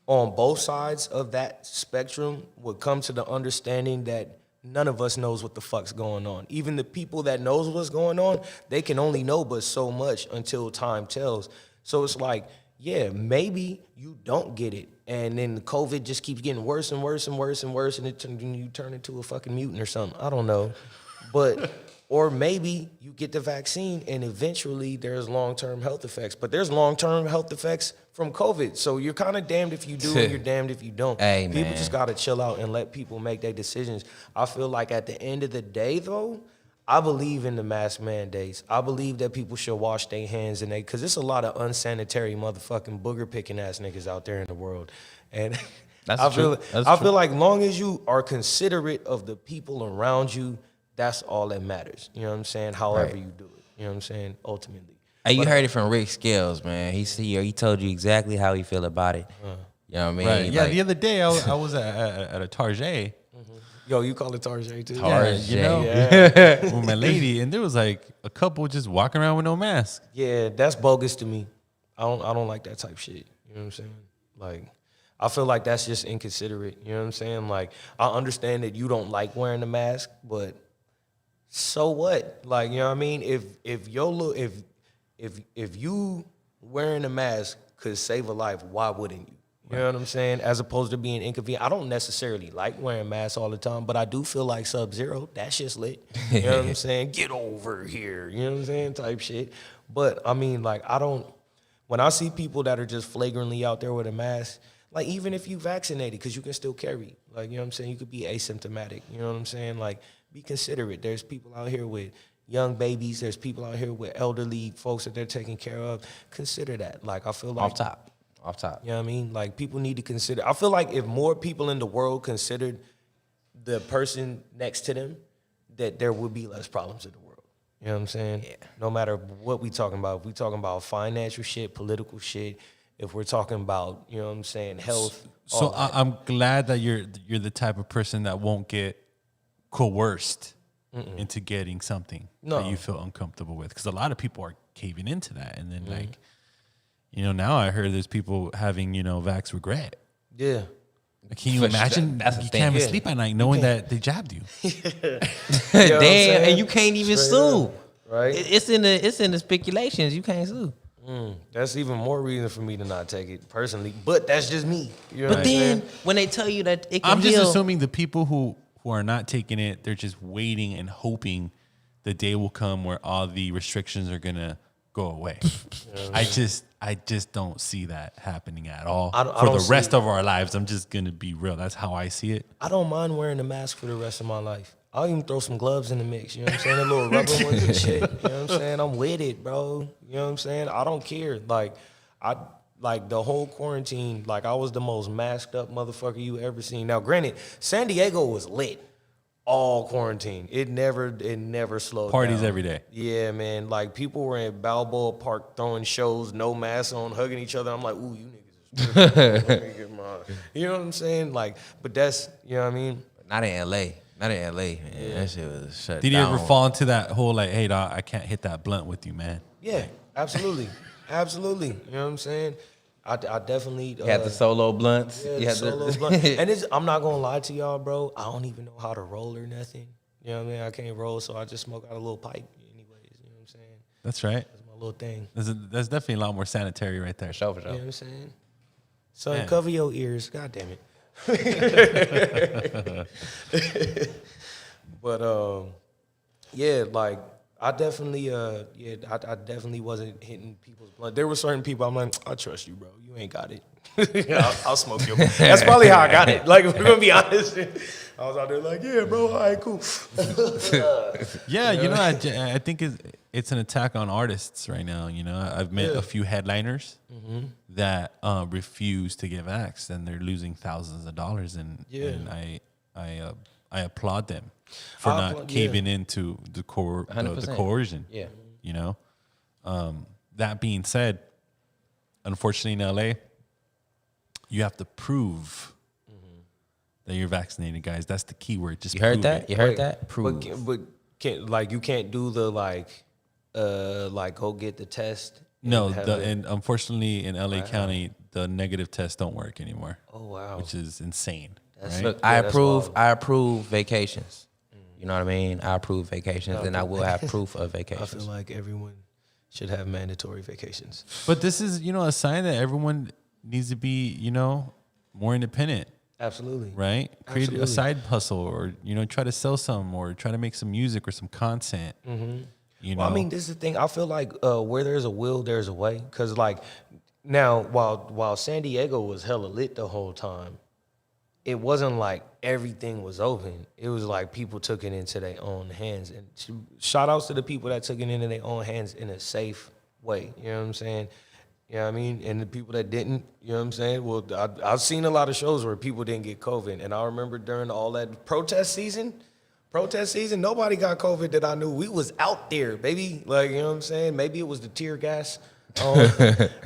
on both sides of that spectrum would come to the understanding that none of us knows what the fuck's going on. Even the people that knows what's going on, they can only know but so much until time tells. So it's like, yeah, maybe you don't get it, and then COVID just keeps getting worse and worse and worse and worse, and you turn into a fucking mutant or something. I don't know. But, Or maybe you get the vaccine and eventually there's long-term health effects. But there's long-term health effects from COVID. So you're kind of damned if you do and you're damned if you don't. Hey, people man. just got to chill out and let people make their decisions. I feel like at the end of the day, though, I believe in the mask mandates. I believe that people should wash their hands because there's a lot of unsanitary motherfucking booger picking ass niggas out there in the world. And I feel like long as you are considerate of the people around you, that's all that matters. You know what I'm saying? However you do it. You know what I'm saying? Ultimately. Hey, you heard it from Ric Scales, man. He told you exactly how he feel about it. You know what I mean? Right. Yeah, the other day I was at a Target. Yo, you call it Target too? Target. You know, with my lady, and there was like a couple just walking around with no mask. Yeah, that's bogus to me. I don't like that type shit. You know what I'm saying? Like, I feel like that's just inconsiderate. You know what I'm saying? Like, I understand that you don't like wearing a mask, but so what? Like, you know what I mean? If you wearing a mask could save a life, why wouldn't you? You know what I'm saying? As opposed to being inconvenient. I don't necessarily like wearing masks all the time, but I do feel like Sub-Zero, that shit's lit. You know what I'm saying? Get over here. You know what I'm saying? Type shit. But I mean, like, when I see people that are just flagrantly out there with a mask, like, even if you vaccinated, because you can still carry. Like, you know what I'm saying? You could be asymptomatic. You know what I'm saying? Like, be considerate. There's people out here with young babies. There's people out here with elderly folks that they're taking care of. Consider that. Like, I feel like... Off top. You know what I mean? Like, people need to consider... I feel like if more people in the world considered the person next to them, that there would be less problems in the world. You know what I'm saying? Yeah. No matter what we talking about. If we talking about financial shit, political shit, if we're talking about, you know what I'm saying, health. So I'm glad that you're the type of person that won't get coerced into getting something that you feel uncomfortable with. Because a lot of people are caving into that. And then, like, you know, now I heard there's people having, you know, vax regret. Yeah. Can you imagine? You can't even sleep at night knowing that they jabbed you. Damn, and you can't even sue. Right? It's in the speculations. You can't sue. That's even more reason for me to not take it personally. But that's just me. You know But then when they tell you that it can I'm just heal, assuming assuming the people who are not taking it, they're just waiting and hoping the day will come where all the restrictions are gonna go away. I just don't see that happening at all for the rest of our lives. I'm just gonna be real. That's how I see it. I don't mind wearing a mask for the rest of my life. I'll even throw some gloves in the mix. You know what I'm saying? The little rubber ones and shit. You know what I'm saying? I'm with it, bro. You know what I'm saying? I don't care. Like the whole quarantine, like, I was the most masked up motherfucker you ever seen. Now, granted, San Diego was lit all quarantine. It never slowed Parties down. every day. Yeah, man. Like, people were in Balboa Park throwing shows, no masks on, hugging each other. I'm like, ooh, you niggas is tripping. Let me get mine. You know what I'm saying? Like, but that's, you know what I mean? not in LA. Not in LA, man. Yeah. That shit was shut down. Did you ever fall into that whole, like, hey, dog, I can't hit that blunt with you, man? Yeah, absolutely. Absolutely. You know what I'm saying? I definitely... You had the solo blunts. Yeah, the solo blunt. And I'm not going to lie to y'all, bro. I don't even know how to roll or nothing. You know what I mean? I can't roll, so I just smoke out a little pipe anyways. You know what I'm saying? That's right. That's my little thing. That's definitely a lot more sanitary right there. For sure. You know what I'm saying? So cover your ears. God damn it. But yeah, like I definitely wasn't hitting people's blunt. There were certain people I'm like, I trust you, bro. You ain't got it. I'll smoke your blunt. That's probably how I got it. Like, if we're gonna be honest, I was out there like, yeah, bro, all right, cool. Yeah, you know, I think it's an attack on artists right now. You know, I've met a few headliners that refuse to get vaxxed, and they're losing thousands of dollars. And I applaud them for not caving into the coercion. Yeah, you know. That being said, unfortunately in LA, you have to prove that you're vaccinated, guys. That's the key word. Just you heard that? It. You heard that? Prove. But you can't do the like go get the test. No, and unfortunately in LA County, the negative tests don't work anymore. Oh wow, which is insane. Right? Look, I approve vacations. You know what I mean? I approve vacations, and I will have proof of vacations. I feel like everyone should have mandatory vacations. But this is, you know, a sign that everyone needs to be, you know, more independent. Absolutely. Right? Create Absolutely. a side hustle, or try to sell some, or try to make some music or some content. Well, I mean, this is the thing. I feel like where there's a will, there's a way. Because like now, while San Diego was hella lit the whole time, it wasn't like everything was open. It was like people took it into their own hands. And shout outs to the people that took it into their own hands in a safe way. You know what I'm saying? You know what I mean? And the people that didn't, you know what I'm saying? Well, I've seen a lot of shows where people didn't get COVID. And I remember during all that protest season, nobody got COVID that I knew. We was out there, baby. Like, you know what I'm saying? Maybe it was the tear gas.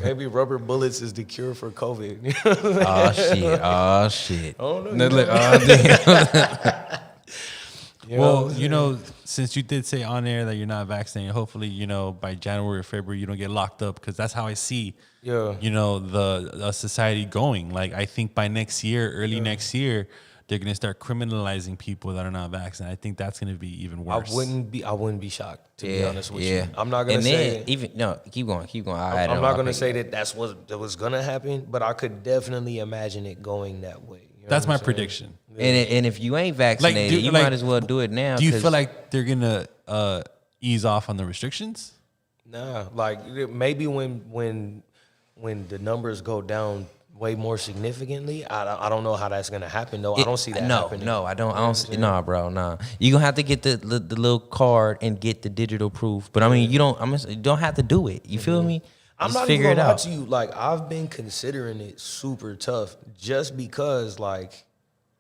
Maybe rubber bullets is the cure for COVID. Oh shit. Oh no. Well, since you did say on air that you're not vaccinated, hopefully, by January or February you don't get locked up, because that's how I see, the society going. Like, I think by next year, early next year, they're gonna start criminalizing people that are not vaccinated. I think that's gonna be even worse. I wouldn't be shocked, to be honest with you. I'm not gonna say keep going. I'm not gonna say that that's what was gonna happen, but I could definitely imagine it going that way. You know That's what my I'm saying? prediction. And if you ain't vaccinated, you might as well do it now. Do you feel like they're gonna ease off on the restrictions? Nah, like maybe when the numbers go down way more significantly, I don't know how that's gonna happen though. I don't see that happening. No, I don't see. Nah, bro, nah. You gonna have to get the little card and get the digital proof. But I mean, you don't have to do it. You feel me? I'm not even gonna lie to you. Like, I've been considering it super tough just because, like,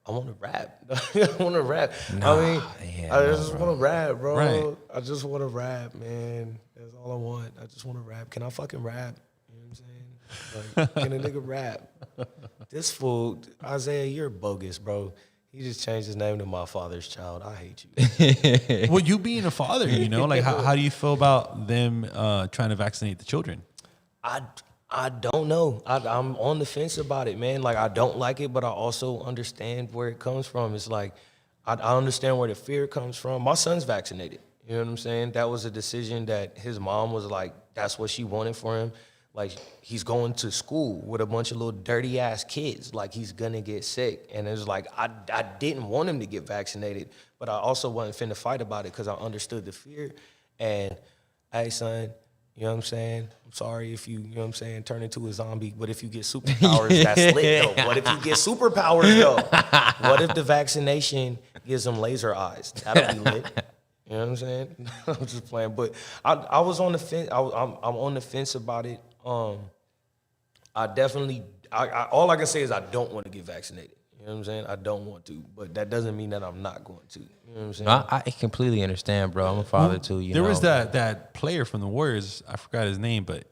I want to rap. I want to rap. I just want to rap, bro. Right. I just want to rap, man. That's all I want. I just want to rap. Can I fucking rap? You know what I'm saying? Like, can a nigga rap? This fool, Isaiah, you're bogus, bro. He just changed his name to My Father's Child. I hate you. Well, you being a father, like how do you feel about them trying to vaccinate the children? I don't know. I'm on the fence about it, man. Like, I don't like it, but I also understand where it comes from. It's like, I understand where the fear comes from. My son's vaccinated. You know what I'm saying? That was a decision that his mom was like, that's what she wanted for him. Like, he's going to school with a bunch of little dirty ass kids. Like, he's gonna get sick. And it was like, I didn't want him to get vaccinated, but I also wasn't finna fight about it because I understood the fear. And, hey, son, you know what I'm saying? I'm sorry if you know what I'm saying, turn into a zombie. But if you get superpowers, that's lit, though. What if you get superpowers, though? What if the vaccination gives them laser eyes? That'll be lit. You know what I'm saying? I'm just playing. But I was on the fence. I'm on the fence about it. I definitely, all I can say is I don't want to get vaccinated. You know what I'm saying? I don't want to, but that doesn't mean that I'm not going to. You know what I'm saying? I completely understand, bro. I'm a father too. There was that player from the Warriors. I forgot his name, but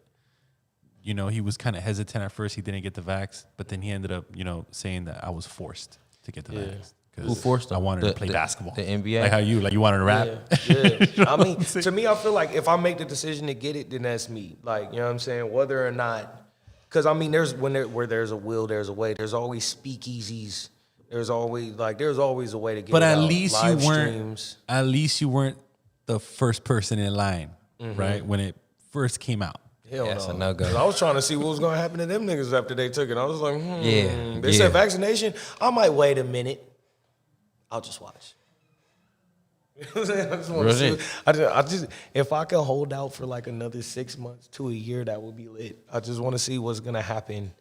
he was kind of hesitant at first. He didn't get the vax, but then he ended up, saying that I was forced to get the vax. Who forced him? I wanted to play basketball. The NBA? Like how you wanted to rap? Yeah. I mean, to me, I feel like if I make the decision to get it, then that's me. Like, you know what I'm saying? Whether or not, because I mean, where there's a will, there's a way. There's always speakeasies. There's always a way to get. But it at out. least Live you weren't. streams. At least you weren't the first person in line, right? When it first came out. Hell That's no. a no-go. 'Cause I was trying to see what was going to happen to them niggas after they took it. I was like, They said vaccination. I might wait a minute. I'll just watch. You know what I'm saying? I just want to see. I just, if I can hold out for like another 6 months to a year, that would be lit. I just want to see what's gonna happen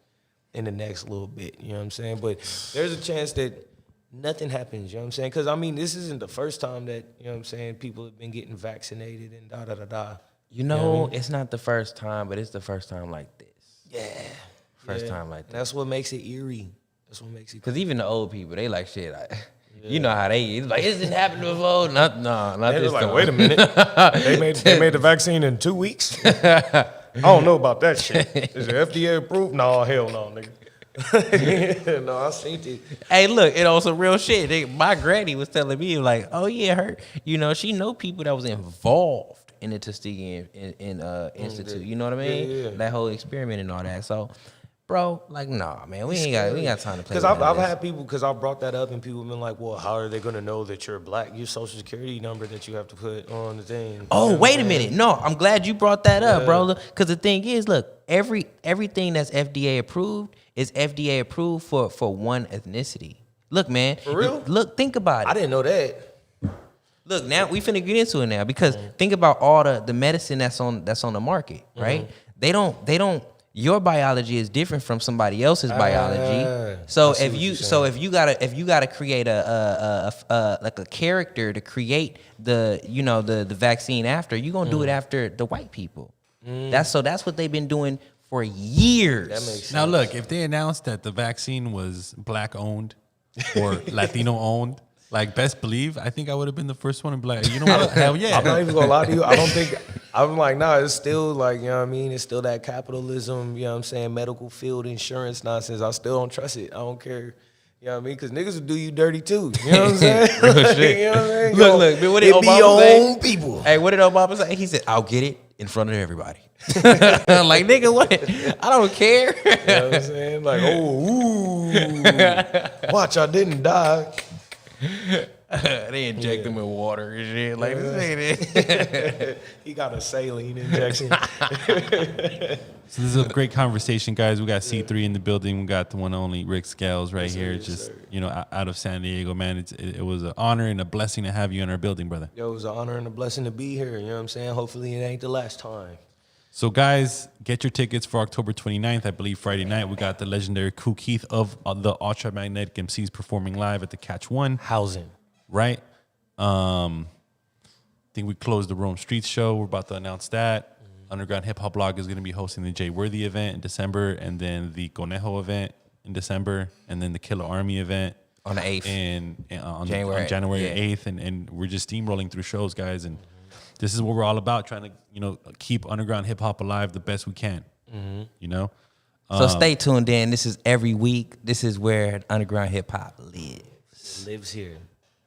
in the next little bit. You know what I'm saying? But there's a chance that nothing happens. You know what I'm saying? Because I mean, this isn't the first time that what I'm saying, people have been getting vaccinated and da da da da. It's not the first time, but it's the first time like this. Yeah. First time like that. That's what makes it eerie. That's what makes it. Because even the old people, they like shit. You know how they is. Like, is this happened before? Not this like, time. wait a minute. they made the vaccine in 2 weeks? I don't know about that shit. Is it FDA approved? No, hell no, nigga. No, I seen it. Hey, look, it on some real shit. My granny was telling me, like, oh, yeah, she know people that was involved in the Tuskegee Institute. You know what I mean? Yeah. That whole experiment and all that. So, bro, like, nah, man, we ain't got time to play. Because I've had people, because I brought that up and people have been like, well, how are they gonna know that you're black? Your social security number that you have to put on the thing. Oh, wait a minute. No, I'm glad you brought that up, bro. Because the thing is, look, everything that's FDA approved is FDA approved for one ethnicity. Look, man. For real? Look, think about it. I didn't know that. Look, now we finna get into it now because think about all the medicine that's on the market, right? They don't. Your biology is different from somebody else's biology. So if you gotta create like a character to create the vaccine after, you're gonna do it after the white people. That's what they've been doing for years. That makes sense. Now look, if they announced that the vaccine was black owned or Latino owned, like best believe, I think I would have been the first one to be like, you know what? Hell yeah. I'm not even gonna lie to you. I don't think I'm like, nah, it's still like, you know what I mean? It's still that capitalism, you know what I'm saying, medical field insurance nonsense. I still don't trust it. I don't care. You know what I mean? Because niggas will do you dirty too. You know what I'm saying? Real shit. You know what I mean? Look, man, what did it be Obama your say? own people. Hey, what did Obama say? He said, I'll get it in front of everybody. Like, nigga, what? I don't care. You know what I'm saying? Like, ooh. Watch, I didn't die. They inject him with water and shit. Like, this nigga. He got a saline injection. So this is a great conversation, guys. We got C3 in the building. We got the one and only Ric Scales right here. Just, out of San Diego, man. It was an honor and a blessing to have you in our building, brother. Yo, it was an honor and a blessing to be here. You know what I'm saying? Hopefully it ain't the last time. So, guys, get your tickets for October 29th. I believe Friday night. We got the legendary Kook Keith of the Ultra Magnetic MCs performing live at the Catch One. Housing. Right? I think we closed the Rome Streets show. We're about to announce that. Underground Hip Hop Blog is going to be hosting the Jay Worthy event in December, and then the Conejo event in December, and then the Killer Army event On the 8th. and on January January yeah. 8th. And we're just steamrolling through shows, guys. And this is what we're all about, trying to, keep underground hip hop alive the best we can. So stay tuned in. This is every week. This is where underground hip hop lives. Lives here.